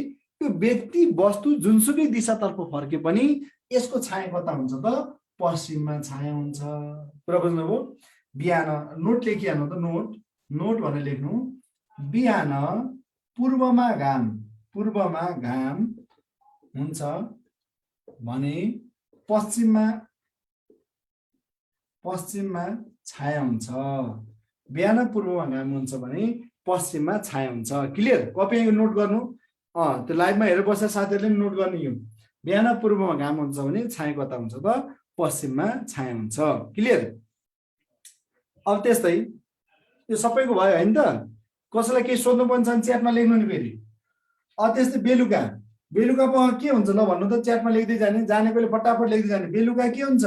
यो व्यक्ति वस्तु जुनसुकै दिशातर्फ फर्के पनि यसको छाया कता हुन्छ त पश्चिममा छाया हुन्छ कुरा बुझ्नुभयो बिहान नोट लेखिहाल्नु त नोट भनेर लेख्नु बिहान पूर्वमा घाम हुन्छ भने पश्चिममा छाया हुन्छ बिहान पूर्वमा घाम हुन्छ भने पश्चिममा छाया हुन्छ क्लियर कपी नोट गर्नु त्यो लाइभमा हेरेर बसेर साथीहरुले नोट गर्नु यो बिहान पूर्वमा घाम हुन्छ भने छाया कता हुन्छ त पश्चिममा छाया हुन्छ क्लियर अब त्यस्तै यो सबैको भयो हैन त कसैलाई केही सोध्नु पर्छ भने च्याटमा लेख्नु नि फेरि त्यस्तै बेलुका पख के हुन्छ ल भन्नु त च्याटमा लेख्दै जानेकोले फटाफट लेख्दै जाने बेलुका के हुन्छ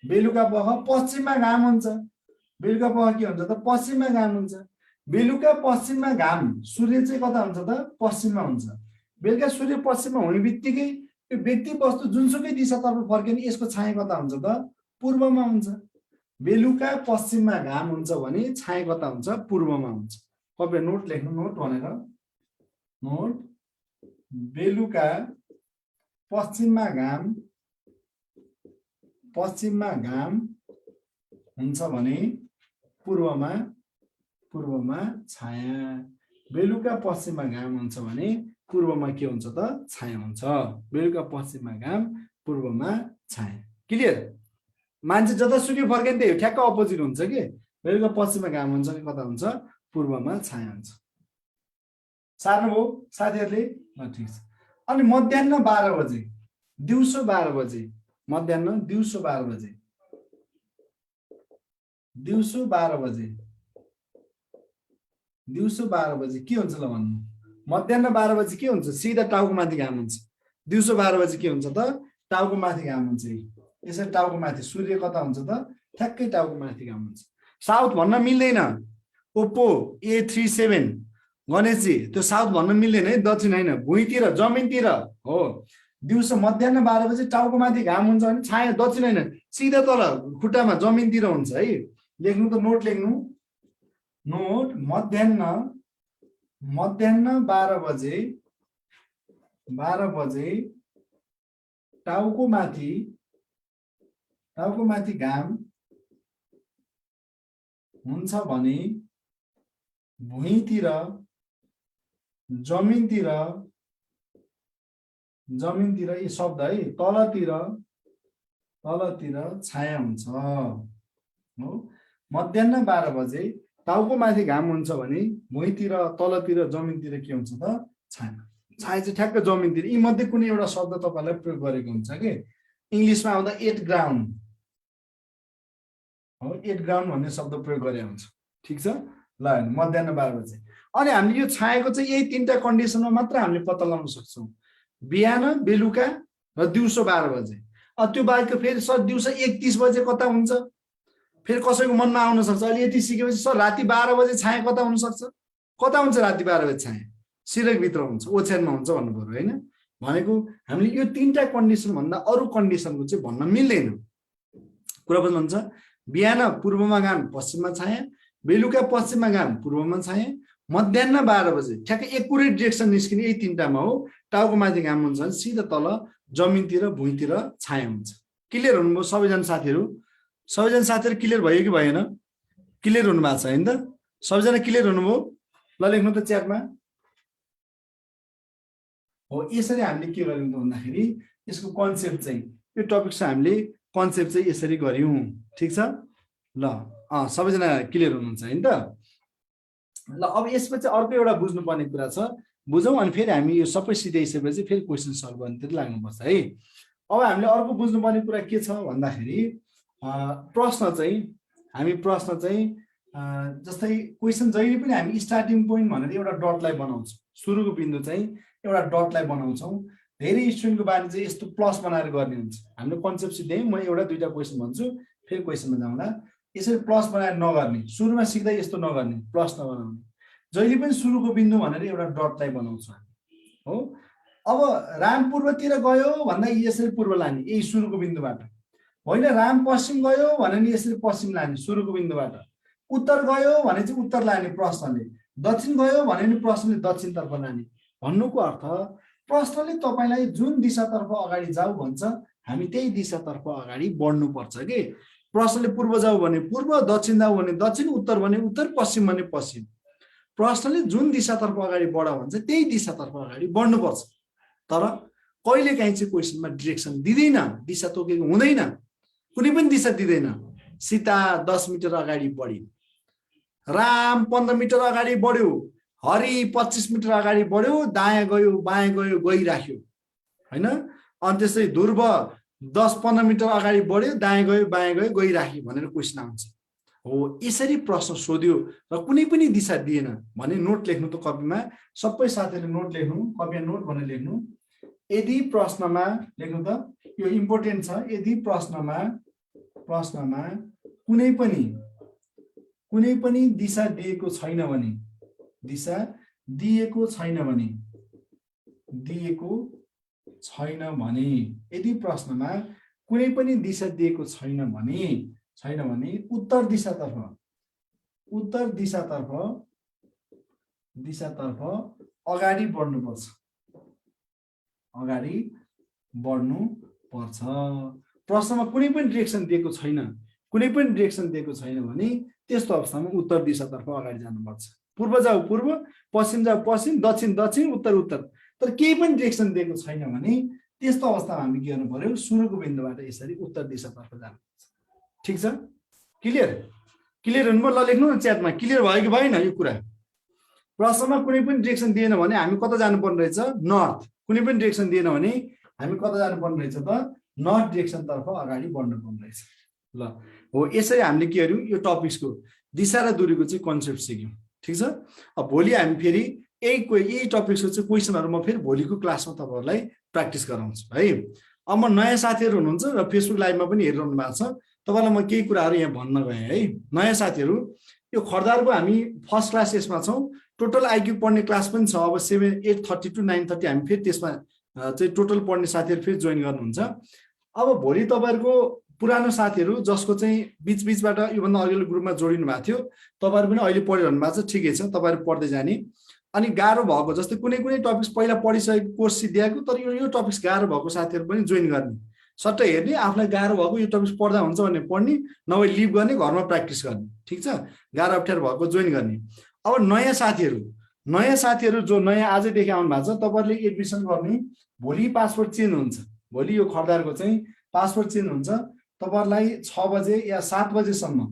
बेलुका पख पश्चिममा घाम हुन्छ बेलुका पख के हुन्छ त पश्चिममा घाम हुन्छ बेलुका पश्चिममा घाम सूर्य चाहिँ कता हुन्छ त पश्चिममा हुन्छ बेलुका सूर्य पश्चिममा हुने बित्तिकै यो व्यक्ति वस्तु जुनसुकै दिशातर्फ फर्किने यसको छाया कता हुन्छ त पूर्वमा हुन्छ बेलुका पश्चिममा घाम हुन्छ भने छाया कता हुन्छ पूर्वमा हुन्छ कपी नोट लेख्नु नोट भनेर नोट बेलुका पश्चिममा घाम हुन्छ भने पूर्वमा छाया बेलुका पश्चिममा घाम हुन्छ भने पूर्वमा के हुन्छ त छाया हुन्छ बेलुका पश्चिममा घाम पूर्वमा छाया क्लियर मान्छे जतासुकै फर्के त्यही ठ्याक्क अपोजिट हुन्छ के बेलुका पश्चिममा घाम हुन्छ कि कता हुन्छ पूर्वमा छाया हुन्छ सार्नुभयो साथीहरुले ठीक छ अनि मध्याह्न 12 बजे दिउँसो 12 बजे मध्याह्न दिउँसो 12 बजे दिउँसो 12 बजे के हुन्छ ल भन्नु मध्याह्न 12 बजे के हुन्छ सिधा टाउको माथि घाम हुन्छ दिउँसो 12 बजे के हुन्छ त टाउको माथि घाम हुन्छ। यसरी टाउको माथि, सूर्य कता हुन्छ त ठ्याक्कै टाउको माथि घाम हुन्छ। साउथ भन्न मिल्दैन। ओप्पो A37 गणेशजी त्यो साउथ भन्न मिल्दैन है, दक्षिण होइन, भुइँतिर जमिनतिर हो। दिउँसो मध्याह 12 बजे टाउको माथि घाम हुन्छ भने छाया दक्षिण होइन, सिधा तल खुट्टामा जमिनतिर हुन्छ है। लेख्नु त, नोट लेख्नु, नोट। मध्याह 12 बजे टाउको माथि घाम हुन्छ भने भुइँतिर जमिनतिर यी शब्द है, तलतिर छाया हुन्छ हो। मध्याह 12 बजे टाउको माथि घाम हुन्छ भने भुइँतिर, तलतिर, जमिनतिर के हुन्छ त छाया। छाया चाहिँ ठ्याक्क जमिनतिर। यी मध्ये कुनै एउटा शब्द तपाईलाई प्रयोग गरेको हुन्छ कि इङ्ग्लिसमा आउँदा एट ग्राउन्ड हो, एट ग्राउन्ड भन्ने शब्द प्रयोग गरे हुन्छ। ठिक छ ल। मध्याह 12 बजे। अनि हामीले यो छायाको चाहिँ यही 3टा कन्डिसनमा मात्र हामीले पत्ता लगाउन सक्छौँ, बिहान, बेलुका र दिउँसो 12 बजे। त्यो बाहेक फेरि सर दिउँसो 1:30 बजे कता हुन्छ? फेरि कसैको मनमा आउन सक्छ, अहिले यति सिकेपछि सर राति 12 बजे छाया कता हुन सक्छ? कता हुन्छ राति 12 बजे छाया? सिरकभित्र हुन्छ, ओछ्यानमा हुन्छ भन्नु पर्यो होइन। भनेको हामीले यो 3टा कन्डिसन भन्दा अरू कन्डिसनको चाहिँ भन्न मिल्दैन। कुरा बुझ्नुहुन्छ? बिहान पूर्वमा घाम, पश्चिममा छाया, बेलुका पश्चिममा घाम, पूर्वमा छाया, मध्याह 12 बजे ठ्याक्कै एकुरेट डिरेक्सन निस्किने यही 3टामा हो। टाउको माथि घाम हुन्छ भने सिधा तल जमिनतिर, भुइँतिर छाया हुन्छ। क्लियर हुनुभयो सबैजना साथीहरू? सबैजना साथीहरू क्लियर भयो कि भएन? क्लियर हुनुभएको छ होइन त? सबैजना क्लियर हुनुभयो? ल लेख्नु त च्याटमा हो। यसरी हामीले के गर्यौँ त भन्दाखेरि यसको कन्सेप्ट चाहिँ, यो टपिक चाहिँ हामीले कन्सेप्ट चाहिँ यसरी गर्यौँ। ठिक छ ल। सबैजना क्लियर हुनुहुन्छ होइन त? ल अब यसपछि अर्को एउटा बुझ्नुपर्ने कुरा छ, बुझौँ अनि फेरि हामी यो सबै सिधाइसकेपछि फेरि क्वेसन सल्भ गर्नेतिर लाग्नुपर्छ है। अब हामीले अर्को बुझ्नुपर्ने कुरा के छ भन्दाखेरि प्रश्न चाहिँ जस्तै क्वेसन जहिले पनि हामी स्टार्टिङ पोइन्ट भनेर एउटा डटलाई बनाउँछौँ, सुरुको बिन्दु चाहिँ एउटा डटलाई बनाउँछौँ। धेरै स्टुडेन्टको बानी चाहिँ यस्तो प्लस बनाएर गर्ने हुन्छ। हामीले कन्सेप्ट सिध्यायौँ, म एउटा दुईटा क्वेसन भन्छु, फेरि क्वेसनमा जाउँला। यसरी प्लस बनाएर नगर्ने, सुरुमा सिक्दा यस्तो नगर्ने, प्लस नबनाउने। जहिले पनि सुरुको बिन्दु भनेर एउटा डटलाई बनाउँछौँ हो। अब राम पूर्वतिर गयो भन्दा यसरी पूर्व लाने, यही सुरुको बिन्दुबाट होइन। राम पश्चिम गयो भने नि यसरी पश्चिम लाने, सुरुको बिन्दुबाट। उत्तर गयो भने चाहिँ उत्तर लाने प्रश्नले, दक्षिण गयो भने नि प्रश्नले दक्षिणतर्फ लाने। भन्नुको अर्थ प्रश्नले तपाईँलाई जुन दिशातर्फ अगाडि जाऊ भन्छ, हामी त्यही दिशातर्फ अगाडि बढ्नुपर्छ कि। प्रश्नले पूर्व जाऊ भने पूर्व, दक्षिण जाऊ भने दक्षिण, उत्तर भने उत्तर, पश्चिम भने पश्चिम। प्रश्नले जुन दिशातर्फ अगाडि बढ भन्छ त्यही दिशातर्फ अगाडि बढ्नुपर्छ। तर कहिलेकाहीँ चाहिँ क्वेसनमा डिरेक्सन दिँदैन, दिशा तोकेको हुँदैन, कुनै पनि दिशा दिँदैन। सीता 10 मिटर अगाडि बढिन्, राम 15 मिटर अगाडि बढ्यो, हरि 25 मिटर अगाडि बढ्यो, दायाँ गयो बायाँ गयो गइराख्यो होइन। अनि त्यसै ध्रुव 10-15 मिटर अगाडि बढ्यो, दायाँ गयो बायाँ गयो गइराख्यो भनेर क्वेसन आउँछ हो। यसरी प्रश्न सोध्यो र कुनै पनि दिशा दिएन भने नोट लेख्नु त कपीमा, सबै साथीहरूले नोट लेख्नु, कपीमा नोट भनेर लेख्नु। यदि प्रश्नमा लेख्नु त, यो इम्पोर्टेन्ट छ, यदि प्रश्नमा कुनै पनि दिशा दिएको छैन भने, दिशा दिएको छैन भने, यदि प्रश्नमा कुनै पनि दिशा दिएको छैन भने उत्तर दिशातर्फ अगाडि बढ्नुपर्छ। प्रश्नमा कुनै पनि डिरेक्सन दिएको छैन भने त्यस्तो अवस्थामा उत्तर दिशातर्फ अगाडि जानुपर्छ। पूर्व जाऊ पूर्व, पश्चिम जाऊ पश्चिम, दक्षिण दक्षिण, उत्तर उत्तर। तर केही पनि डिरेक्सन दिएको छैन भने त्यस्तो अवस्थामा हामी के गर्नु पर्यो? सुरुको बिन्दुबाट यसरी उत्तर दिशातर्फ जानुपर्छ। ठिक छ? क्लियर हुनुभयो? ल लेख्नु न च्याटमा, क्लियर भयो कि भएन यो कुरा? प्रश्नमा कुनै पनि डिरेक्सन दिएन भने हामी कता जानुपर्ने रहेछ? नर्थ। कुनै पनि डिरेक्सन दिएन भने हामी कता जानुपर्ने रहेछ त? नर्थ डिरेक्सनतर्फ अगाडि बढ्नुपर्ने रहेछ। ल हो, यसरी हामीले के गर्यौँ? यो टपिक्सको दिशा र दूरीको चाहिँ कन्सेप्ट सिक्यौँ। ठिक छ? अब भोलि हामी फेरि यही टपिक्सको चाहिँ क्वेसनहरू म फेरि भोलिको क्लासमा तपाईँहरूलाई प्र्याक्टिस गराउँछु है। अब म नयाँ साथीहरू हुनुहुन्छ र फेसबुक लाइभमा पनि हेरिरहनु भएको छ, तपाईँलाई म केही कुराहरू यहाँ भन्न गएँ है। नयाँ साथीहरू, यो खरदारको हामी फर्स्ट क्लास यसमा छौँ, टोटल आइक्यू पढ्ने क्लास पनि छ। अब 8:30 to 9:30 हामी फेरि त्यसमा चाहिँ टोटल पढ्ने साथीहरू फेरि जोइन गर्नुहुन्छ। अब भोलि तपाईँहरूको पुरानो साथीहरू जसको चाहिँ बिचबिचबाट योभन्दा अघिल्लो ग्रुपमा जोडिनु भएको थियो, तपाईँहरू पनि अहिले पढिरहनु भएको छ, ठिकै छ, तपाईँहरू पढ्दै जाने। अनि गाह्रो भएको जस्तै कुनै कुनै टपिक्स पहिला पढिसकेको कोर्स सिद्ध्याएको, तर यो टपिक्स गाह्रो भएको साथीहरू पनि जोइन गर्ने, सट्टै हेर्ने, आफूलाई गाह्रो भएको यो टपिक्स पढ्दा हुन्छ भने पढ्ने, नभए लिभ गर्ने, घरमा प्र्याक्टिस गर्ने, ठिक छ, गाह्रो अप्ठ्यारो भएको जोइन गर्ने। अब नयाँ साथीहरू जो नयाँ आजैदेखि आउनु भएको छ, तपाईँहरूले एडमिसन गर्ने, भोलि पासपोर्ट चेन्ज हुन्छ, भोलि यो खरदारको चाहिँ पासपोर्ट चेन्ज हुन्छ। तपाईँहरूलाई 6 बजे या 7 बजेसम्म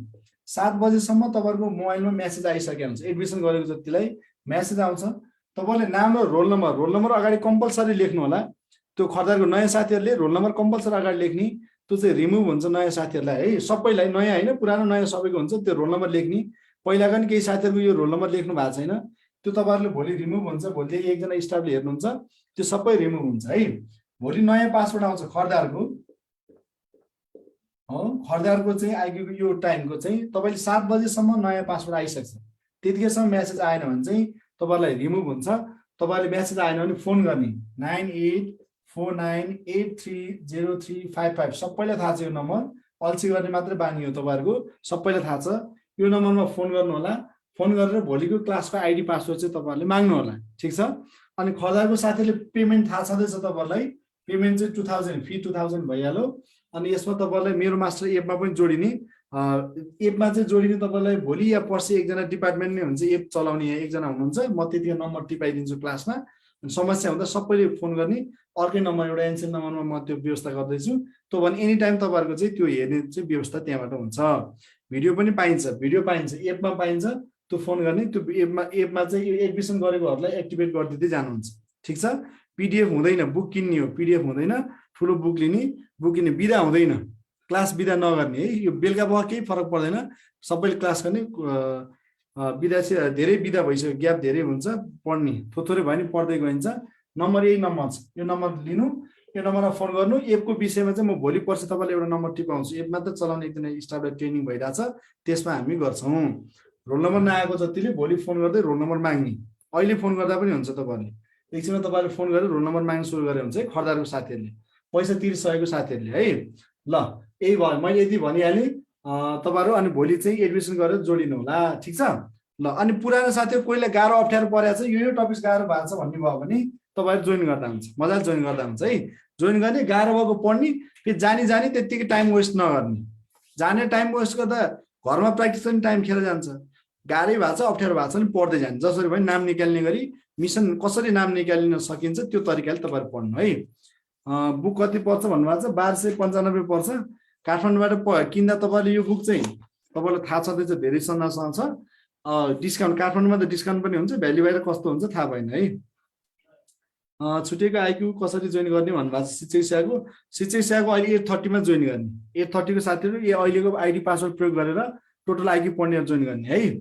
तपाईँहरूको मोबाइलमा मेसेज आइसकेको हुन्छ, एडमिसन गरेको जतिलाई मेसेज आउँछ। तपाईँले नाम र रोल नम्बर अगाडि कम्पलसरी लेख्नु होला। त्यो खरदारको नयाँ साथीहरूले रोल नम्बर कम्पलसरी अगाडि लेख्ने, त्यो चाहिँ रिमुभ हुन्छ नयाँ साथीहरूलाई है, सबैलाई, नयाँ होइन पुरानो नयाँ सबैको हुन्छ। त्यो रोल नम्बर लेख्ने, पहिलाका नि केही साथीहरूको यो रोल नम्बर लेख्नु भएको छैन, त्यो तपाईँहरूले भोलि रिमुभ हुन्छ। भोलिदेखि एकजना स्टाफले हेर्नुहुन्छ, त्यो सबै रिमुभ हुन्छ है। भोलि नयाँ पासपोर्ट आउँछ खरदारको चाहिँ आइक्यूको यो टाइमको चाहिँ तपाईँले 7 बजेसम्म नयाँ पासपोर्ट आइसक्छ, त्यतिखेरसम्म मेसेज आएन भने चाहिँ तपाईँलाई रिमुभ हुन्छ। तपाईँले मेसेज आएन भने फोन गर्ने 9849830355, सबैलाई थाहा छ यो नम्बर, अल्छी गर्ने मात्रै बानी हो तपाईँहरूको, सबैलाई थाहा छ। यो नम्बरमा फोन गर्नु होला, फोन गरेर भोलिको क्लासको आइडी पासवर्ड चाहिँ तपाईँहरूले माग्नु होला, ठिक छ। अनि खरदारको साथीले पेमेन्ट थाहा छँदैछ तपाईँहरूलाई, पेमेन्ट चाहिँ 2000 फी 2000 भइहाल्यो। अनि यसमा तपाईँलाई मेरो मास्टर एपमा पनि जोडिने, एपमा चाहिँ जोडिने तपाईँलाई भोलि या पर्सि एकजना डिपार्टमेन्ट नै हुन्छ, एप चलाउने यहाँ एकजना हुनुहुन्छ, म त्यतिखेर नम्बर टिपाइदिन्छु क्लासमा। समस्या हुँदा सबैले फोन गर्ने, अर्कै नम्बर एउटा एनसेल नम्बरमा म त्यो व्यवस्था गर्दैछु, त्यो भने एनी टाइम तपाईँहरूको चाहिँ त्यो हेर्ने चाहिँ व्यवस्था त्यहाँबाट हुन्छ। भिडियो पनि पाइन्छ, एपमा पाइन्छ, त्यो फोन गर्ने, त्यो एपमा चाहिँ यो एडमिसन गरेकोहरूलाई एक्टिभेट गरिदिँदै जानुहुन्छ, ठिक छ। पिडिएफ हुँदैन, बुक किन्ने हो, पिडिएफ हुँदैन, ठुलो बुक लिने, बुक किन्ने, बिदा हुँदैन, क्लास बिदा नगर्ने है। यो बेलुका बख केही फरक पर्दैन, सबैले क्लास गर्ने। बिदा चाहिँ धेरै बिदा भइसक्यो, ग्याप धेरै हुन्छ, पढ्ने थोरै भयो नि पढ्दै गइन्छ। नम्बर यही नम्बर छ, यो नम्बर लिनु, यो नम्बरमा फोन गर्नु। एपको विषयमा चाहिँ म भोलि पर्सि तपाईँलाई एउटा नम्बर टिपाउँछु, एप मात्र चलाउने एकजना स्टाफलाई ट्रेनिङ भइरहेछ, त्यसमा हामी गर्छौँ। रोल नम्बर नआएको जतिले भोलि फोन गर्दै रोल नम्बर माग्ने, अहिले फोन गर्दा पनि हुन्छ। तपाईँहरूले एकछिनमा तपाईँले फोन गरेर रोल नम्बर माग्नु सुरु गरे हुन्छ है, खरदारको साथीहरूले, पैसा तिरिसकेको साथीहरूले है। ल यही भयो, मैले यति भनिहालेँ तपाईँहरू। अनि भोलि चाहिँ एडमिसन गरेर जोडिनु होला, ठिक छ। ल अनि पुरानो साथीहरू कोहीलाई गाह्रो अप्ठ्यारो परेको छ, यो टपिक्स गाह्रो भएको छ भन्ने भयो भने तपाईँहरू जोइन गर्दा हुन्छ, मजाले जोइन गर्दा हुन्छ है। जोइन गर्ने, गाह्रो भएको पढ्ने, फेरि जानी त्यत्तिकै टाइम वेस्ट नगर्ने। जाने टाइम वेस्ट गर्दा घरमा प्र्याक्टिस गर्ने टाइम खेर जान्छ। गाह्रै भएको छ, अप्ठ्यारो भएको छ भने पढ्दै जाने, जसरी पनि नाम निकाल्ने गरी मिसन कसरी नाम निकालिन सकिन्छ त्यो तरिकाले तपाईँहरू पढ्नु है। बुक कति पर्छ भन्नुभएको छ, 1295 पर्छ। काठमाडौँबाट किन्दा तपाईँले यो बुक चाहिँ तपाईँलाई थाहा छँदैछ धेरै सन्नासँग छ, डिस्काउन्ट काठमाडौँमा त डिस्काउन्ट पनि हुन्छ, भ्याली बाहिर कस्तो हुन्छ थाहा भएन है। छुटेको आइक्यू कसरी जोइन गर्ने भन्नुभएको छ शिक्षक स्याको अहिले 8:30 मा जोइन गर्ने, 8:30 को साथीहरू यो अहिलेको आइडी पासवर्ड प्रयोग गरेर टोटल आइक्यू पढ्ने जोइन गर्ने है।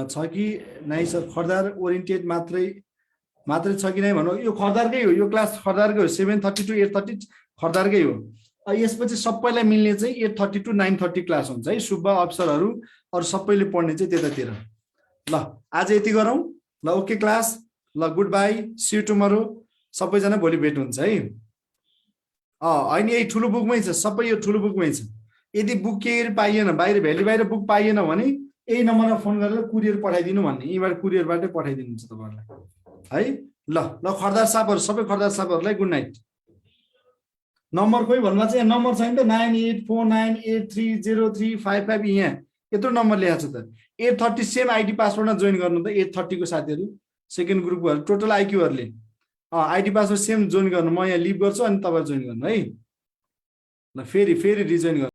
छ कि नाइ सर, खरदार ओरिएन्टेड मात्रै छ कि नै भनौँ, यो खरदारकै हो, यो क्लास खरदारकै हो, 7:30 to 8:30 खरदारकै हो। यसपछि सबैलाई मिल्ने चाहिँ 8:30 to 9:30 क्लास हुन्छ है, सुब्बा अफसरहरू अरू सबैले पढ्ने चाहिँ त्यतातिर। ल आज यति गरौँ, ल ओके क्लास, ल good bye, see you tomorrow, सबैजना भोलि भेट हुन्छ है। होइन यही ठुलो बुकमै छ, सबै यो ठुलो बुकमै छ। यदि बुक केही पाइएन, भ्याली बाहिर बुक पाइएन भने यही नम्बरमा फोन गरेर कुरियर पठाइदिनु भन्ने, यहीँबाट कुरियरबाटै पठाइदिनुहुन्छ तपाईँहरूलाई है। ल खरदार सापहरू, सबै खरदार सापहरूलाई गुड नाइट। नम्बर खोइ भन्नुभएको छ, यहाँ नम्बर छैन त, 9849830355, यहाँ यत्रो नम्बर ल्याएको छ त। 8:30 सेम आइडी पासवर्डमा जोइन गर्नु त, 8:30 को साथीहरू, सेकेन्ड ग्रुपहरू टोटल आइक्यूहरूले आइडी पासवर्ड सेम जोइन गर्नु। म यहाँ लिभ गर्छु अनि तपाईँ जोइन गर्नु है। ल फेरि रिजोइन गर्नु।